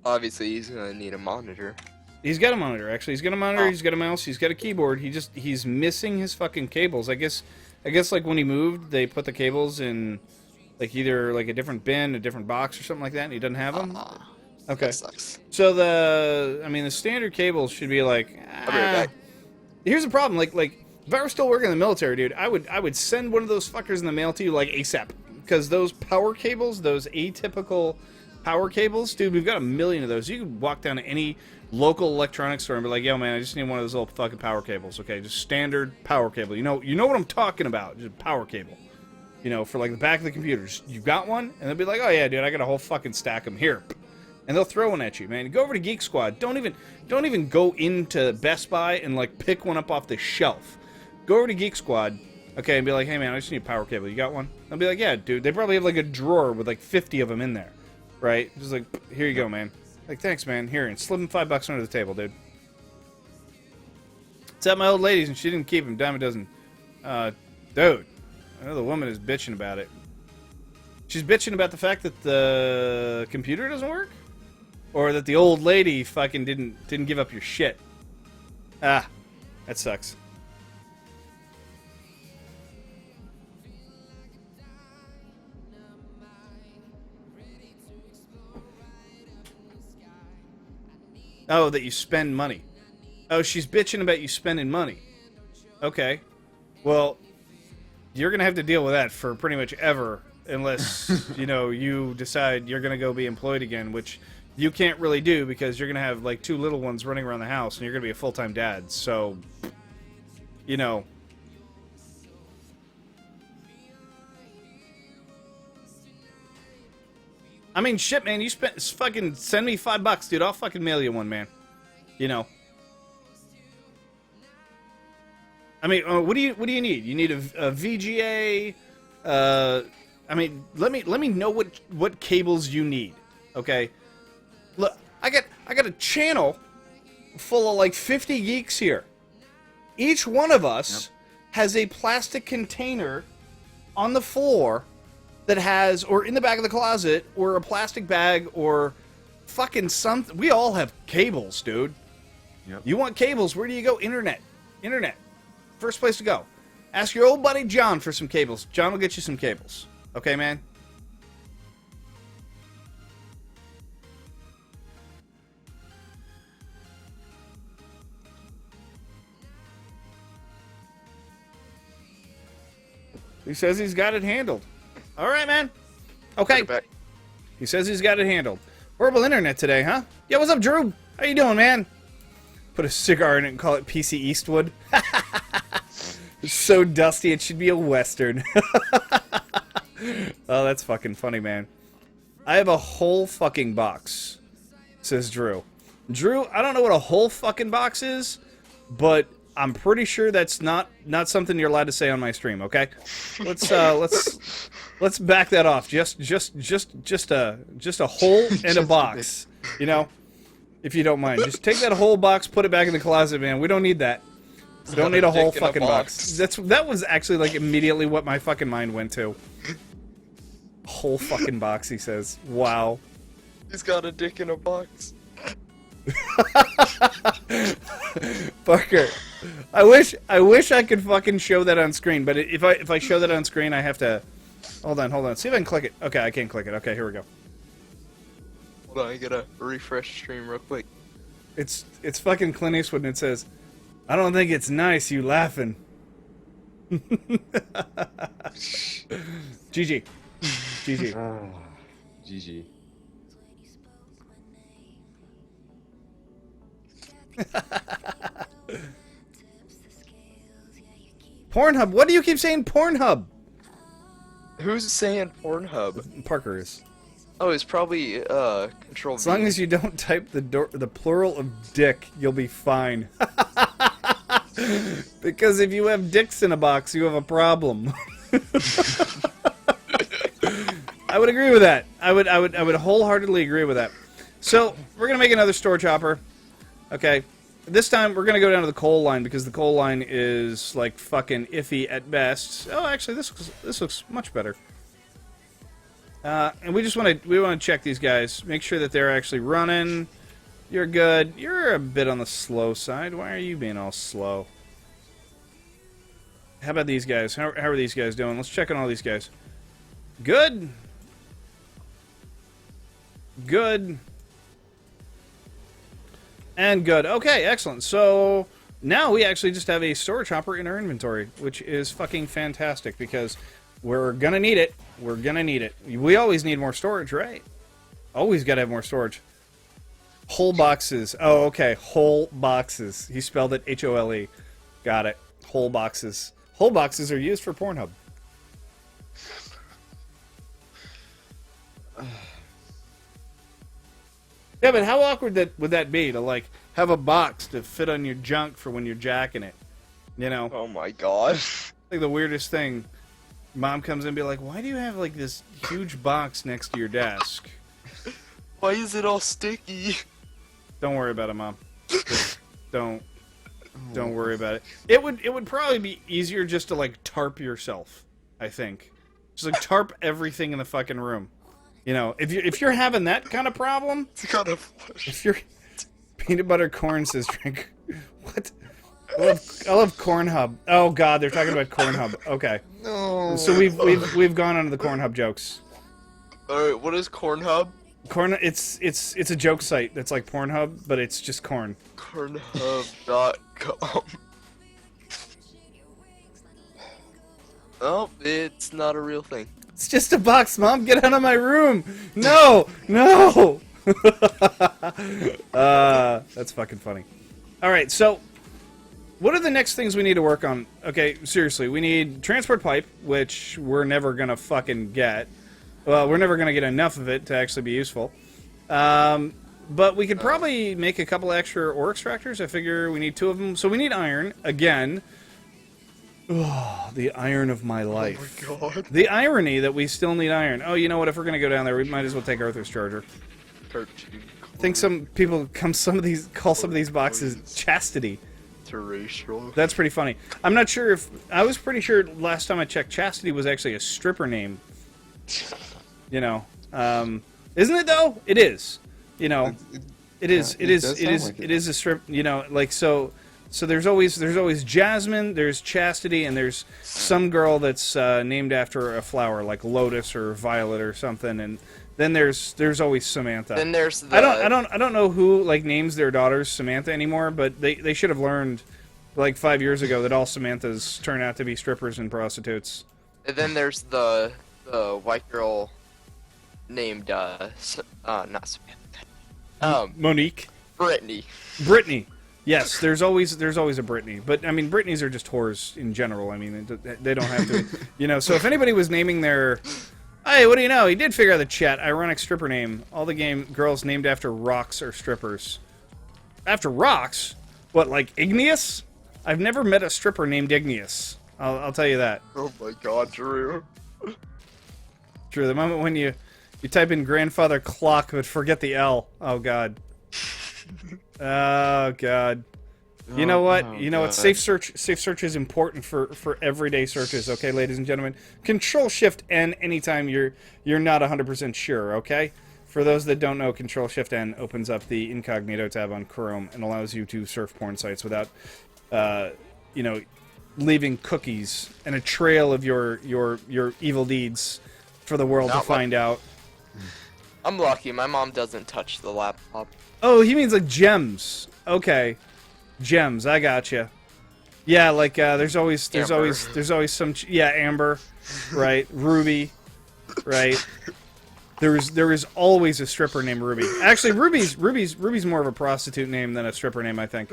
Obviously, he's going to need a monitor. He's got a monitor, actually. He's got a monitor, he's got a mouse, he's got a keyboard. He's missing his fucking cables. I guess like when he moved, they put the cables in like either like a different bin, a different box or something like that, and he doesn't have them. Okay. That sucks. So the standard cables should be like I'll be right back. Here's the problem, like if I were still working in the military, dude, I would send one of those fuckers in the mail to you like ASAP, because those power cables, those atypical power cables, dude, we've got a million of those. You could walk down to any local electronics store and be like, yo, man, I just need one of those little fucking power cables, okay? Just standard power cable. You know what I'm talking about, just power cable. You know, for like the back of the computers. You got one? And they'll be like, oh yeah, dude, I got a whole fucking stack of them here. And they'll throw one at you, man. Go over to Geek Squad. Don't even go into Best Buy and like pick one up off the shelf. Go over to Geek Squad, okay, and be like, hey man, I just need a power cable. You got one? They'll be like, yeah, dude. They probably have like a drawer with like 50 of them in there, right? Just like, here you go, man. Like, thanks, man. Here, and slip him $5 under the table, dude. It's at my old lady's, and she didn't keep him. Dime a dozen. Dude, I know the woman is bitching about it. She's bitching about the fact that the computer doesn't work, or that the old lady fucking didn't give up your shit. Ah, that sucks. Oh, that you spend money. Oh, she's bitching about you spending money. Okay. Well, you're going to have to deal with that for pretty much ever, unless, you decide you're going to go be employed again, which you can't really do because you're going to have, like, 2 little ones running around the house, and you're going to be a full-time dad. So, I mean, shit, man, fucking send me $5, dude. I'll fucking mail you one, man. I mean, what do you need? You need a VGA. I mean, let me know what cables you need. Okay. Look, I got a channel full of like 50 geeks here. Each one of us has a plastic container on the floor that has, or in the back of the closet, or a plastic bag, or fucking something. We all have cables, dude. Yep. You want cables? Where do you go? Internet. First place to go. Ask your old buddy John for some cables. John will get you some cables. Okay, man? He says he's got it handled. All right, man. Okay. Put it back. He says he's got it handled. Horrible internet today, huh? Yo, what's up, Drew? How you doing, man? Put a cigar in it and call it PC Eastwood. It's so dusty, it should be a Western. Oh, that's fucking funny, man. I have a whole fucking box, says Drew. Drew, I don't know what a whole fucking box is, but I'm pretty sure that's not something you're allowed to say on my stream, okay? Let's back that off. Just a hole and a box, you know? If you don't mind. Just take that whole box, put it back in the closet, man. We don't need that. We don't need a whole fucking box. That was actually like immediately what my fucking mind went to. Whole fucking box, he says. Wow. He's got a dick in a box. Fucker. I wish I could fucking show that on screen, but if I show that on screen, I have to. Hold on. See if I can click it. Okay, I can't click it. Okay, here we go. Hold on, I gotta refresh stream real quick. It's fucking Clint Eastwood, and it says, "I don't think it's nice you laughing." GG. GG. GG. Pornhub. What do you keep saying Pornhub? Who's saying Pornhub? Parker is. Oh, it's probably Control As long as you don't type the plural of dick, you'll be fine. Because if you have dicks in a box, you have a problem. I would agree with that. I would wholeheartedly agree with that. So we're gonna make another storage hopper. Okay. This time we're gonna go down to the coal line because the coal line is like fucking iffy at best. Oh, actually, this looks much better. And we want to check these guys, make sure that they're actually running. You're good. You're a bit on the slow side. Why are you being all slow? How about these guys? How are these guys doing? Let's check on all these guys. Good. Good. And good. Okay, excellent. So now we actually just have a storage hopper in our inventory, which is fucking fantastic because we're gonna need it. We're gonna need it. We always need more storage, right? Always gotta have more storage. Whole boxes. Oh, okay. Whole boxes. He spelled it H-O-L-E. Got it. Whole boxes. Whole boxes are used for Pornhub. Yeah, but how awkward would that be to like have a box to fit on your junk for when you're jacking it? You know? Oh my god. Like the weirdest thing. Mom comes in and be like, "Why do you have like this huge box next to your desk?" Why is it all sticky? Don't worry about it, Mom. Just don't worry about it. It would probably be easier just to like tarp yourself, I think. Just like tarp everything in the fucking room. You know, if you're having that kind of problem, It's kind of if you're peanut butter corn says drink. What? I love Corn Hub. Oh god, they're talking about Corn Hub. Okay. No. So we've gone on to the Corn Hub jokes. Alright, what is Cornhub? Corn it's a joke site that's like Pornhub, but it's just corn. Cornhub.com. Oh, it's not a real thing. It's just a box, Mom. Get out of my room. No, no. That's fucking funny. All right, so what are the next things we need to work on? Okay, seriously, we need transport pipe, which we're never gonna fucking get. Well, we're never gonna get enough of it to actually be useful. But we could probably make a couple extra ore extractors. I figure we need 2 of them. So we need iron again. Oh, the iron of my life. Oh my god. The irony that we still need iron. Oh, you know what? If we're gonna go down there, we might as well take Arthur's charger. I think some people call some of these boxes chastity. Terrestrial. That's pretty funny. I'm not sure if I was pretty sure last time I checked, chastity was actually a stripper name. You know, isn't it though? It is. You know, it is a strip. You know, like so. So there's always Jasmine, there's Chastity, and there's some girl that's named after a flower like Lotus or Violet or something, and then there's always Samantha. Then there's the I don't know who like names their daughters Samantha anymore, but they should have learned like 5 years ago that all Samanthas turn out to be strippers and prostitutes. And then there's the white girl named not Samantha. Monique. Brittany. Brittany. Yes, there's always a Brittany, but I mean Brittany's are just whores in general. I mean they don't have to, you know. So if anybody was naming their, hey, what do you know? He did figure out the chat. Ironic stripper name. All the game girls named after rocks are strippers. After rocks? What, like Igneous? I've never met a stripper named Igneous. I'll tell you that. Oh my God, Drew. Drew, the moment when you type in grandfather clock but forget the L. Oh God. Oh God. You know what? You know what? Safe search is important for everyday searches. Okay, ladies and gentlemen. Control Shift N anytime you're not 100% sure. Okay. For those that don't know, Control Shift N opens up the incognito tab on Chrome and allows you to surf porn sites without, you know, leaving cookies and a trail of your evil deeds for the world to find out. I'm lucky. My mom doesn't touch the laptop. Oh, he means like gems. Okay, gems. I gotcha. Yeah, like there's always some Amber, right? Ruby, right? There is always a stripper named Ruby. Actually, Ruby's more of a prostitute name than a stripper name, I think.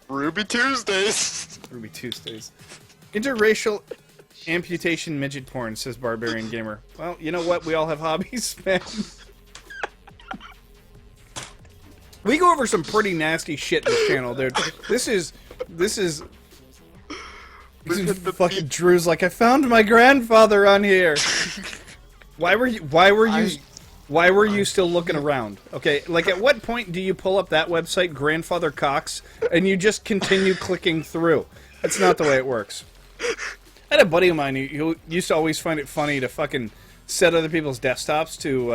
Ruby Tuesdays. Ruby Tuesdays. Interracial amputation midget porn, says Barbarian Gamer. Well, you know what? We all have hobbies, man. We go over some pretty nasty shit in this channel, dude. This is fucking Drew's like, I found my grandfather on here. Why were you still looking around? Okay, like at what point do you pull up that website, Grandfather Cox, and you just continue clicking through? That's not the way it works. I had a buddy of mine who used to always find it funny to fucking set other people's desktops to,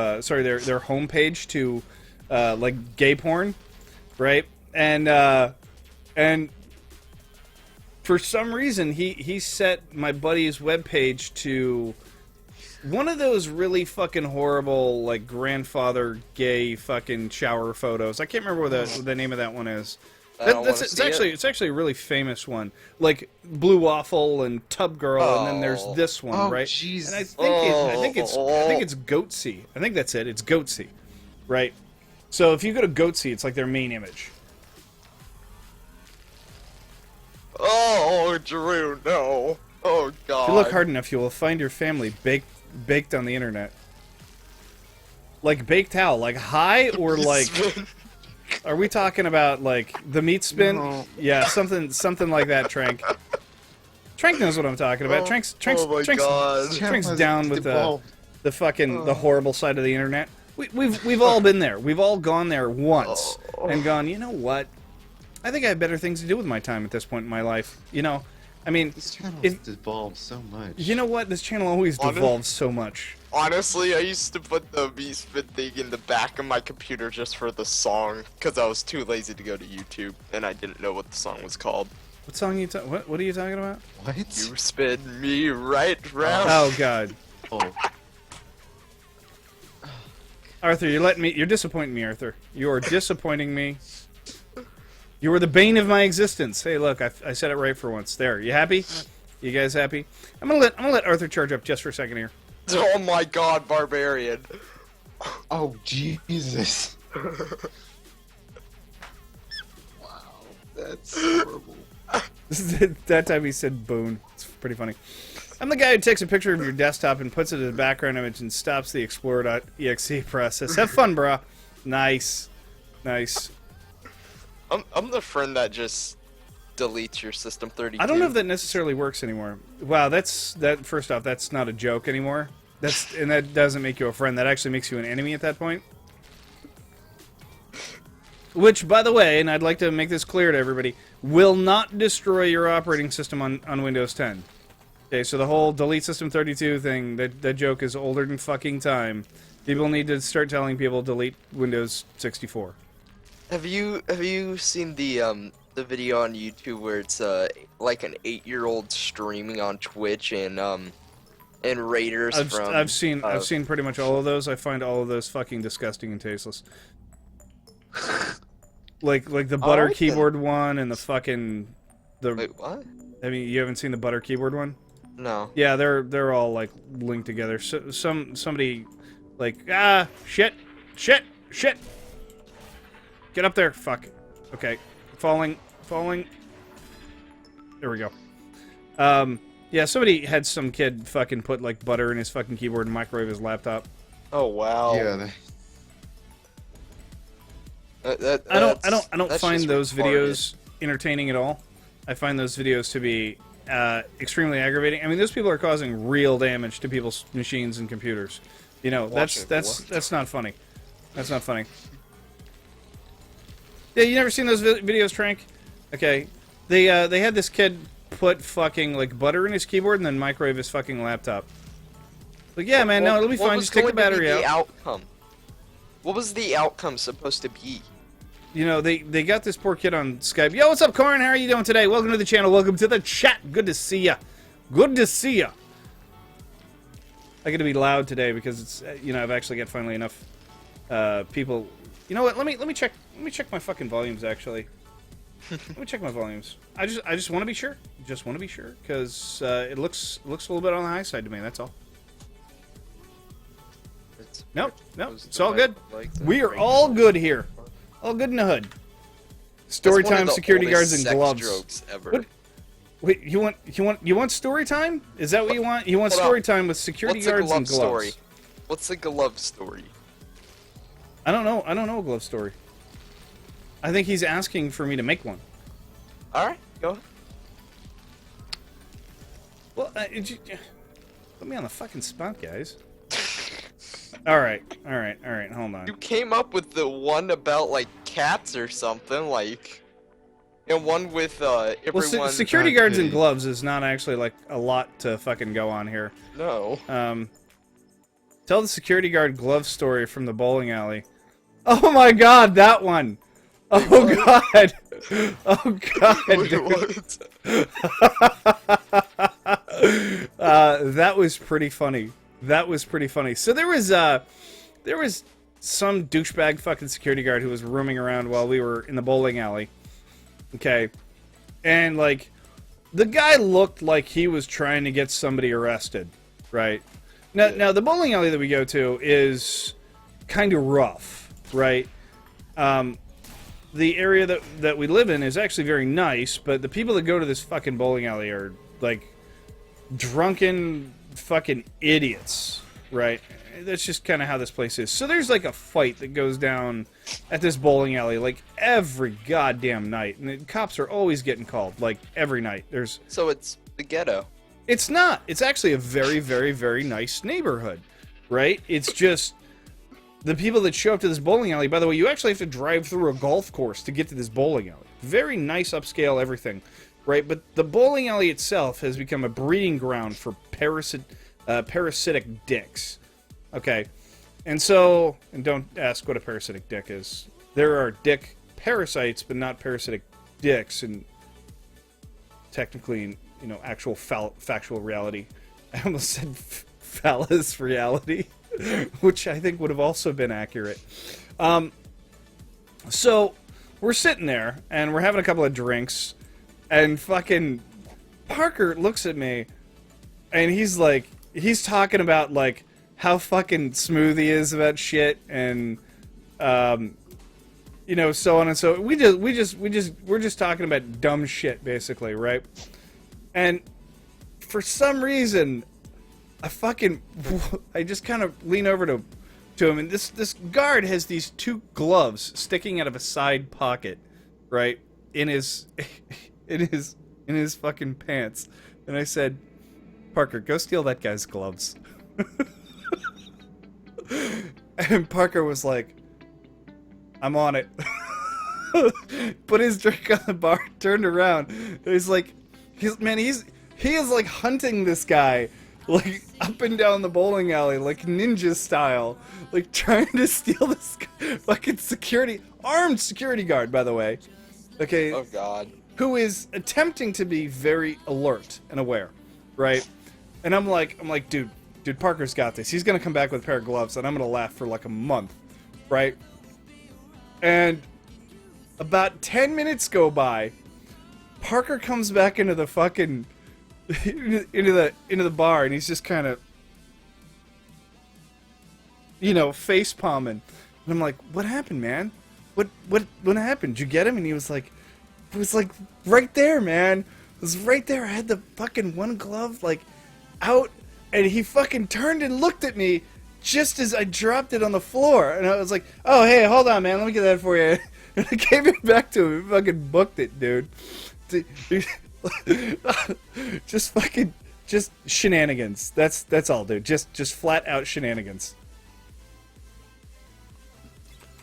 their homepage to, like gay porn, right? And for some reason he set my buddy's webpage to one of those really fucking horrible, like, grandfather gay fucking shower photos. I can't remember what the name of that one is. It's actually a really famous one, like Blue Waffle and Tub Girl, and then there's this one, right? Jeez. And I think it's Goatsy. I think that's it. It's Goatsy, right? So if you go to Goatsy, it's like their main image. Oh, Drew, no. Oh God. If you look hard enough, you will find your family baked on the internet. Like baked how? Like high or like? Are we talking about like the meat spin? No. Yeah, something like that. Trank knows what I'm talking about. Trank's down with the fucking the horrible side of the internet. We've all been there. We've all gone there once and gone. You know what? I think I have better things to do with my time at this point in my life. You know, I mean, this channel has devolved so much. You know what? This channel always devolves so much. Honestly, I used to put the V-Spin thing in the back of my computer just for the song, because I was too lazy to go to YouTube, and I didn't know what the song was called. What song are you what are you talking about? What? You spin me right round. Oh God. Oh. Arthur, you're disappointing me, Arthur. You are disappointing me. You were the bane of my existence. Hey, look, I said it right for once. There, you happy? You guys happy? I'm gonna let Arthur charge up just for a second here. Oh my God, Barbarian! Oh Jesus! Wow, that's horrible. This is that time he said "boon." It's pretty funny. I'm the guy who takes a picture of your desktop and puts it as a background image and stops the Explorer.exe process. Have fun, brah. Nice, nice. I'm the friend that just deletes your System 32. I don't know if that necessarily works anymore. Wow, first off, that's not a joke anymore. And that doesn't make you a friend. That actually makes you an enemy at that point. Which, by the way, and I'd like to make this clear to everybody, will not destroy your operating system on Windows 10. Okay, so the whole delete System 32 thing, that joke is older than fucking time. People need to start telling people delete Windows 64. Have you seen the video on YouTube where it's like an 8-year-old streaming on Twitch and Raiders I've seen pretty much all of those. I find all of those fucking disgusting and tasteless. like the butter keyboard one and the fucking Wait, what? I mean, you haven't seen the butter keyboard one? No. Yeah, they're all like linked together. So, somebody like shit. Get up there. Fuck. Okay. Falling. There we go. Yeah, somebody had some kid fucking put like butter in his fucking keyboard and microwave his laptop. Oh wow. Yeah. I don't that's find just those retarded. videos entertaining at all. I find those videos to be extremely aggravating. I mean, those people are causing real damage to people's machines and computers. You know, that's not funny. That's not funny. Yeah, you never seen those videos, Trank? Okay, they had this kid put fucking like butter in his keyboard and then microwave his fucking laptop. Like, yeah, man, no, it'll be fine. Just take the battery out. Outcome? What was the outcome supposed to be? You know, they got this poor kid on Skype. Yo, what's up, Corin? How are you doing today? Welcome to the channel. Welcome to the chat. Good to see ya. Good to see ya. I get to be loud today because it's you know, I've actually got finally enough people. You know what? Let me check my fucking volumes actually. Let me check my volumes. I just want to be sure. Just want to be sure because it looks a little bit on the high side to me. That's all. Nope, it's all good. We are all good here. All good in the hood. Story time, security guards, and gloves. Jokes ever. What? Wait, you want story time? Is that what you want? You want story time with security guards and gloves? Story? What's a glove story? I don't know. I don't know a glove story. I think he's asking for me to make one. All right, go ahead. Well, put me on the fucking spot, guys. All right. Hold on. You came up with the one about like cats or something, like, and one with everyone. Well, security guards and gloves is not actually like a lot to fucking go on here. No. Tell the security guard glove story from the bowling alley. Oh my god, that one. Oh god. Oh god. Wait, that was pretty funny. So there was some douchebag fucking security guard who was roaming around while we were in the bowling alley. Okay. And like the guy looked like he was trying to get somebody arrested, right? Now the bowling alley that we go to is kind of rough, right? The area that we live in is actually very nice, but the people that go to this fucking bowling alley are like drunken fucking idiots, right? That's just kind of how this place is. So there's like a fight that goes down at this bowling alley like every goddamn night, and the cops are always getting called like every night. So it's the ghetto. It's not. It's actually a very, very, very nice neighborhood, right? It's just the people that show up to this bowling alley. By the way, you actually have to drive through a golf course to get to this bowling alley. Very nice upscale everything. Right, but the bowling alley itself has become a breeding ground for parasitic dicks. Okay, and don't ask what a parasitic dick is. There are dick parasites, but not parasitic dicks, and technically, you know, actual factual reality. I almost said phallus reality, which I think would have also been accurate. So we're sitting there, and we're having a couple of drinks. And fucking Parker looks at me, and he's talking about like how fucking smooth he is about shit, and you know, so on and so. We're just talking about dumb shit, basically, right? And for some reason, I just kind of lean over to him, and this guard has these two gloves sticking out of a side pocket, right, in his fucking pants. And I said, Parker, go steal that guy's gloves. And Parker was like, I'm on it. Put his drink on the bar, turned around. He's like, he is like hunting this guy, like up and down the bowling alley, like ninja style, like trying to steal this fucking armed security guard, by the way. Okay. Oh god. Who is attempting to be very alert and aware, right? And I'm like, dude, Parker's got this. He's gonna come back with a pair of gloves, and I'm gonna laugh for like a month, right? And about 10 minutes go by. Parker comes back into the fucking into the bar, and he's just kind of, face palming. And I'm like, what happened, man? What happened? Did you get him? And he was like, it was like right there, man. It was right there. I had the fucking one glove like out, and he fucking turned and looked at me just as I dropped it on the floor. And I was like, oh, hey, hold on, man. Let me get that for you. And I gave it back to him. He fucking booked it, dude. Just shenanigans. That's all, dude. Just flat out shenanigans.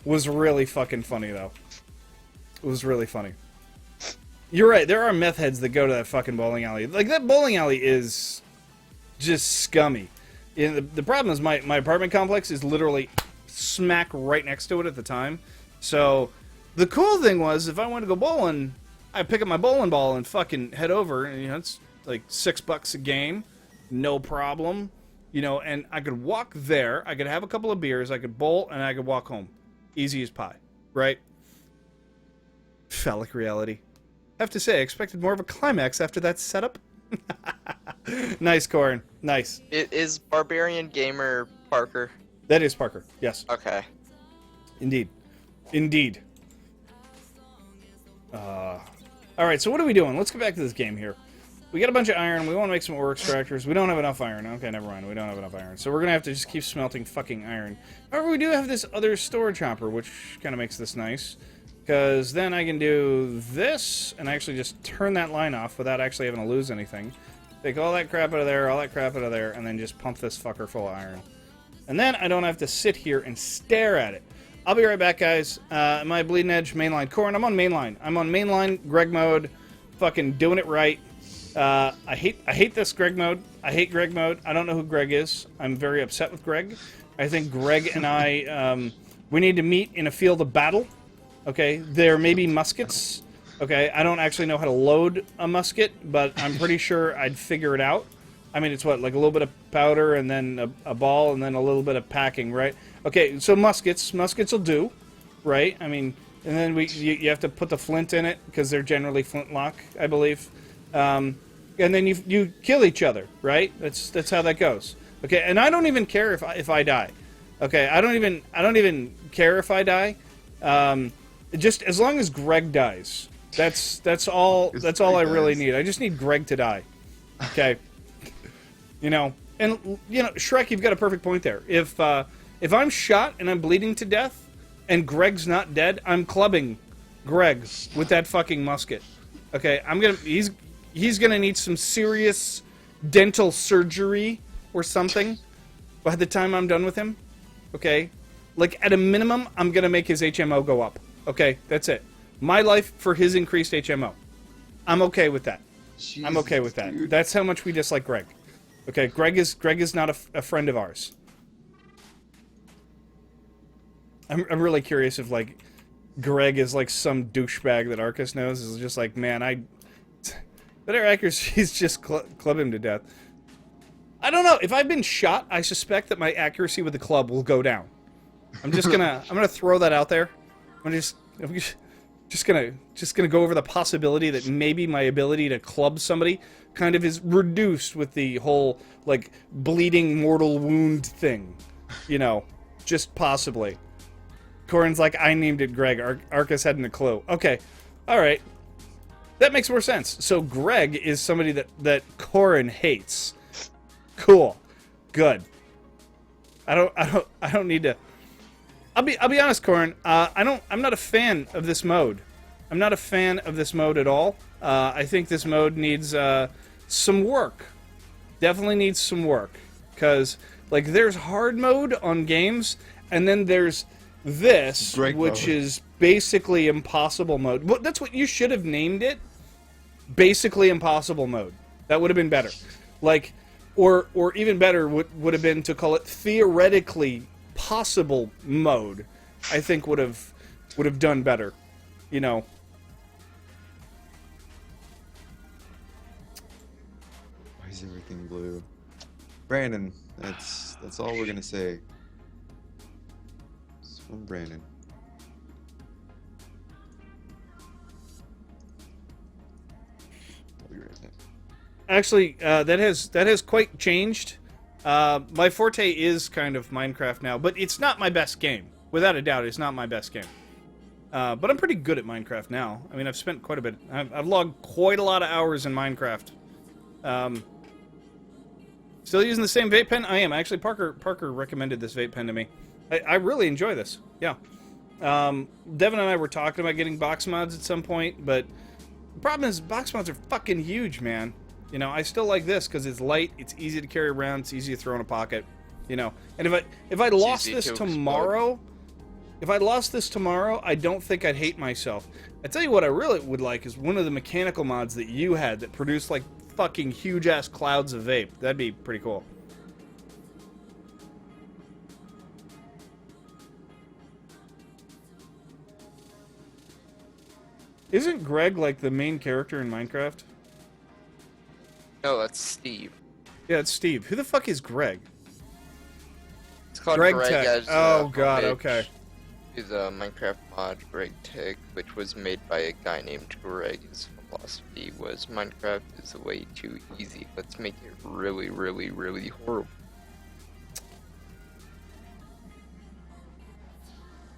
Was really fucking funny, though. It was really funny. You're right. There are meth heads that go to that fucking bowling alley. Like, that bowling alley is just scummy. The problem is my apartment complex is literally smack right next to it at the time. So the cool thing was, if I wanted to go bowling, I pick up my bowling ball and fucking head over, and it's like $6 a game, no problem. And I could walk there, I could have a couple of beers, I could bowl, and I could walk home. Easy as pie, right? Phallic reality. Have to say, I expected more of a climax after that setup. Nice, Corin. Nice. It is Barbarian Gamer Parker. That is Parker. Yes. Okay. Indeed. Indeed. All right. So what are we doing? Let's get back to this game here. We got a bunch of iron. We want to make some ore extractors. We don't have enough iron. Okay, never mind. We don't have enough iron. So we're gonna have to just keep smelting fucking iron. However, we do have this other storage hopper, which kind of makes this nice. Because then I can do this, and actually just turn that line off without actually having to lose anything. Take all that crap out of there, all that crap out of there, and then just pump this fucker full of iron. And then I don't have to sit here and stare at it. I'll be right back, guys. Am I Bleeding Edge mainline? Corin, I'm on mainline. I'm on mainline, Greg mode, fucking doing it right. I hate this Greg mode. I hate Greg mode. I don't know who Greg is. I'm very upset with Greg. I think Greg and I, we need to meet in a field of battle. Okay, there may be muskets. Okay, I don't actually know how to load a musket, but I'm pretty sure I'd figure it out. I mean, it's what, like a little bit of powder and then a ball and then a little bit of packing, right? Okay, so muskets will do, right? I mean, and then you have to put the flint in it because they're generally flintlock, I believe. And then you kill each other, right? That's how that goes. Okay, and I don't even care if I die. Okay, I don't even care if I die. Just as long as Greg dies. That's all I really need. I just need Greg to die. Okay. And Shrek, you've got a perfect point there. If I'm shot and I'm bleeding to death and Greg's not dead, I'm clubbing Greg with that fucking musket. Okay, he's gonna need some serious dental surgery or something by the time I'm done with him. Okay? Like, at a minimum, I'm gonna make his HMO go up. Okay, that's it. My life for his increased HMO. I'm okay with that. Jesus, I'm okay with that. dude. That's how much we dislike Greg. Okay, Greg is not a friend of ours. I'm really curious if, like, Greg is, like, some douchebag that Arcus knows. Is just like, man, better accuracy is just club him to death. I don't know. If I've been shot, I suspect that my accuracy with the club will go down. I'm gonna throw that out there. I'm just gonna go over the possibility that maybe my ability to club somebody kind of is reduced with the whole, like, bleeding mortal wound thing. Just possibly. Corin's like, I named it Greg. Arcus hadn't a clue. Okay, all right, that makes more sense. So Greg is somebody that Corin hates. Cool, good. I don't need to. I'll be honest, Corin. I'm not a fan of this mode. I'm not a fan of this mode at all. I think this mode needs some work. Definitely needs some work. Because, like, there's hard mode on games, and then there's this, Great which mode. is basically impossible mode. Well, that's what you should have named it. Basically impossible mode. That would have been better. Like, or even better would have been to call it theoretically possible mode. I think would have done better. Why is everything blue? Brandon, that's all we're gonna say. It's from Brandon. I'll be right back. Actually, that has quite changed. My forte is kind of Minecraft now, but it's not my best game. Without a doubt, it's not my best game. But I'm pretty good at Minecraft now. I mean, I've spent quite a bit. I've logged quite a lot of hours in Minecraft. Still using the same vape pen? I am. Actually, Parker recommended this vape pen to me. I really enjoy this. Yeah. Devin and I were talking about getting box mods at some point, but the problem is box mods are fucking huge, man. You know, I still like this because it's light, it's easy to carry around, it's easy to throw in a pocket. You know, and if I lost this tomorrow, I don't think I'd hate myself. I tell you what, I really would like is one of the mechanical mods that you had that produced like fucking huge ass clouds of vape. That'd be pretty cool. Isn't Greg like the main character in Minecraft? No, that's Steve. Yeah, it's Steve. Who the fuck is Greg? It's called Greg Greg Tech. as, Oh god, homepage. okay. He's a Minecraft mod, Greg Tech, which was made by a guy named Greg. His philosophy was Minecraft is way too easy. Let's make it really, really, really horrible.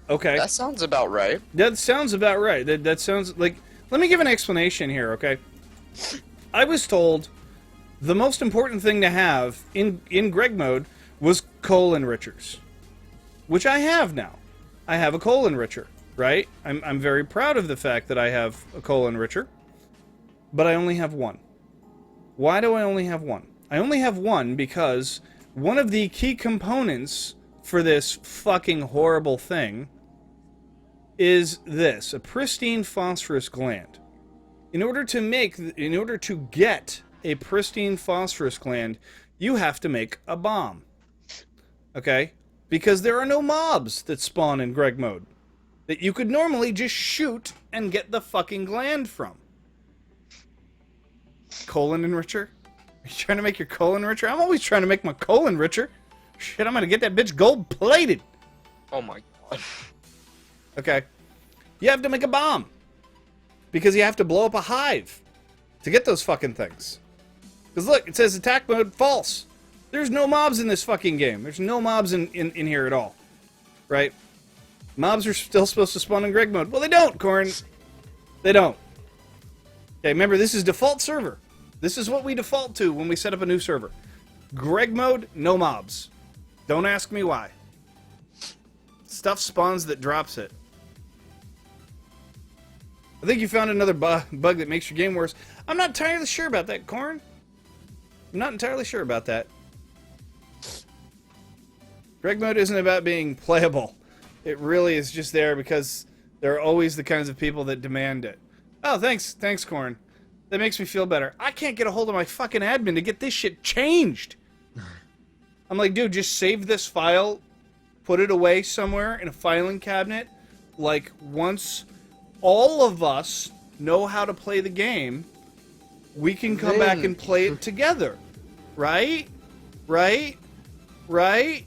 Okay. That sounds about right. That sounds about right. That sounds like... Let me give an explanation here, okay? I was told the most important thing to have in Greg mode was coal enrichers, which I have now. I have a coal enricher, right? I'm very proud of the fact that I have a coal enricher, but I only have one. Why do I only have one? I only have one because one of the key components for this fucking horrible thing is this, a pristine phosphorus gland. In order to get a pristine phosphorus gland, you have to make a bomb. Okay? Because there are no mobs that spawn in Greg mode that you could normally just shoot and get the fucking gland from. Colon enricher? Are you trying to make your colon enricher? I'm always trying to make my colon enricher. Shit, I'm gonna get that bitch gold plated. Oh my god. Okay. You have to make a bomb. Because you have to blow up a hive to get those fucking things. Because look, it says attack mode false. There's no mobs in this fucking game. There's no mobs in here at all. Right? Mobs are still supposed to spawn in Greg mode. Well, they don't, Corn. They don't. Okay, remember, this is default server. This is what we default to when we set up a new server. Greg mode, no mobs. Don't ask me why. Stuff spawns that drops it. I think you found another bug that makes your game worse. I'm not entirely sure about that, Corn. I'm not entirely sure about that. Greg mode isn't about being playable. It really is just there because there are always the kinds of people that demand it. Oh, thanks, Corn. That makes me feel better. I can't get a hold of my fucking admin to get this shit changed. I'm like, dude, just save this file, put it away somewhere in a filing cabinet. Like, once all of us know how to play the game, we can come back and play it together. Right? Right? Right?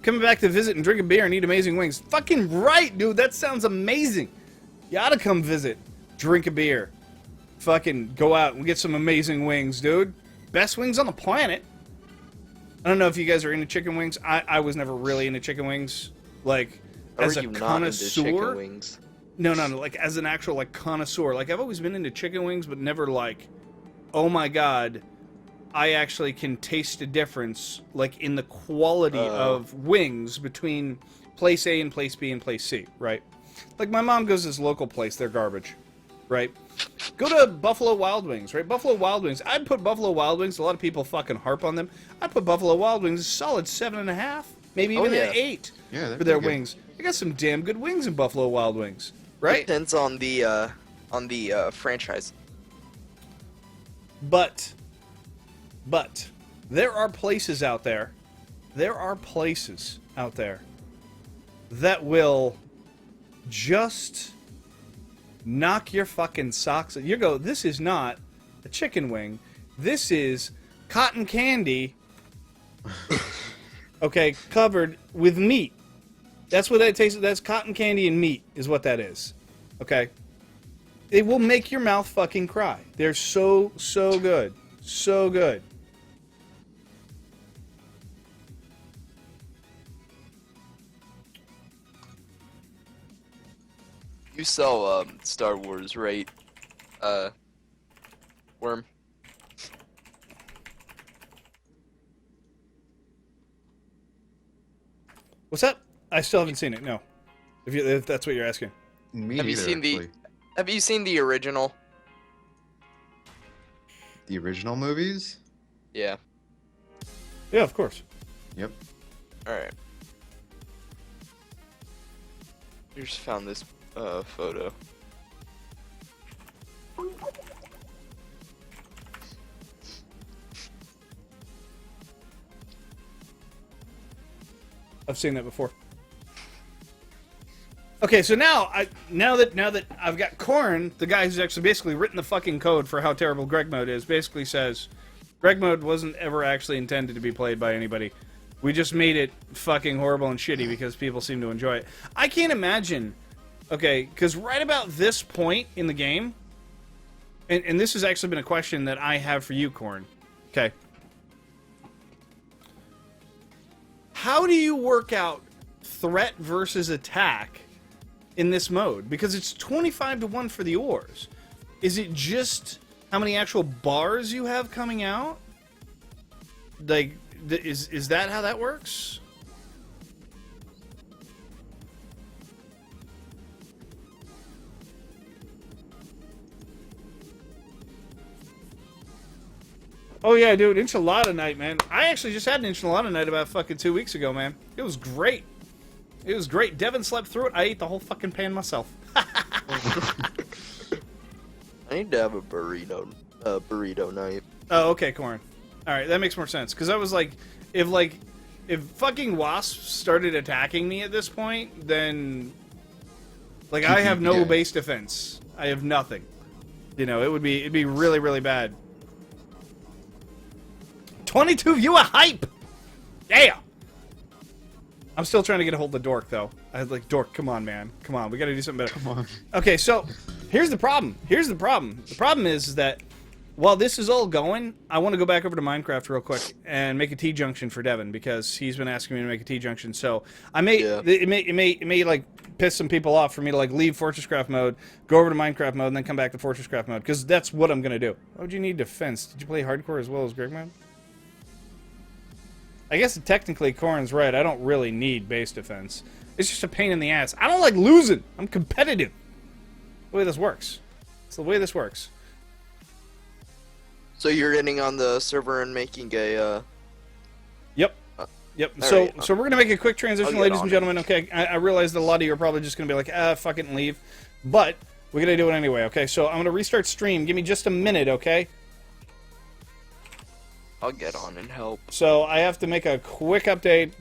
Coming back to visit and drink a beer and eat amazing wings. Fucking right, dude. That sounds amazing. You ought to come visit. Drink a beer. Fucking go out and get some amazing wings, dude. Best wings on the planet. I don't know if you guys are into chicken wings. I was never really into chicken wings. Like, as a connoisseur. Chicken wings? No. Like, as an actual, like, connoisseur. Like, I've always been into chicken wings, but never, like, oh my god, I actually can taste a difference, like, in the quality of wings between place A and place B and place C, right? Like, my mom goes to this local place, they're garbage, right? Go to Buffalo Wild Wings, right? Buffalo Wild Wings. I'd put Buffalo Wild Wings, a lot of people fucking harp on them. I'd put Buffalo Wild Wings a solid 7.5, maybe even an 8 for their wings. They got some damn good wings in Buffalo Wild Wings, right? Depends on the franchise. But there are places out there. There are places out there that will just knock your fucking socks. You go, this is not a chicken wing. This is cotton candy. Okay, covered with meat. That's what that tastes. That's cotton candy and meat is what that is. Okay. It will make your mouth fucking cry. They're so good. So good. You sell Star Wars, right? Worm. What's that? I still haven't seen it. No, if that's what you're asking. Me Have you neither, seen actually. Have you seen the original? The original movies? Yeah. Yeah, of course. Yep. All right. You just found this photo. I've seen that before. Okay, so now that I've got Corn, the guy who's actually basically written the fucking code for how terrible Greg mode is, basically says Greg mode wasn't ever actually intended to be played by anybody. We just made it fucking horrible and shitty because people seem to enjoy it. I can't imagine. Okay, because right about this point in the game, and this has actually been a question that I have for you, Corn. Okay. How do you work out threat versus attack in this mode? Because it's 25-1 for the ores. Is it just how many actual bars you have coming out? Like, is that how that works? Oh yeah, dude, enchilada night, man. I actually just had an enchilada night about fucking 2 weeks ago, man. It was great. It was great. Devin slept through it. I ate the whole fucking pan myself. I need to have a burrito night. Oh, okay, Corn. All right, that makes more sense. Because I was like, if fucking wasps started attacking me at this point, then like I have no Yeah. base defense. I have nothing. You know, it'd be really, really bad. 22 viewer hype. Damn. I'm still trying to get a hold of Dork though. I was like, Dork, come on, man, come on, we got to do something better. Come on. Okay, so here's the problem. The problem is that while this is all going, I want to go back over to Minecraft real quick and make a T-junction for Devin because he's been asking me to make a T-junction. So I may, Yeah. it may like piss some people off for me to like leave FortressCraft mode, go over to Minecraft mode, and then come back to FortressCraft mode because that's what I'm gonna do. Why would you need defense? Did you play hardcore as well as Greg mode? I guess technically Corn's right. I don't really need base defense. It's just a pain in the ass. I don't like losing. I'm competitive. The way this works. It's the way this works. So you're getting on the server and making a Yep. Yep. all So right. so we're gonna make a quick I'll transition, get ladies on and it. gentlemen. Okay, I realize that a lot of you are probably just gonna be like, fuck it and leave. But we're gonna do it anyway. Okay, so I'm gonna restart stream. Give me just a minute, okay? I'll get on and help. So I have to make a quick update.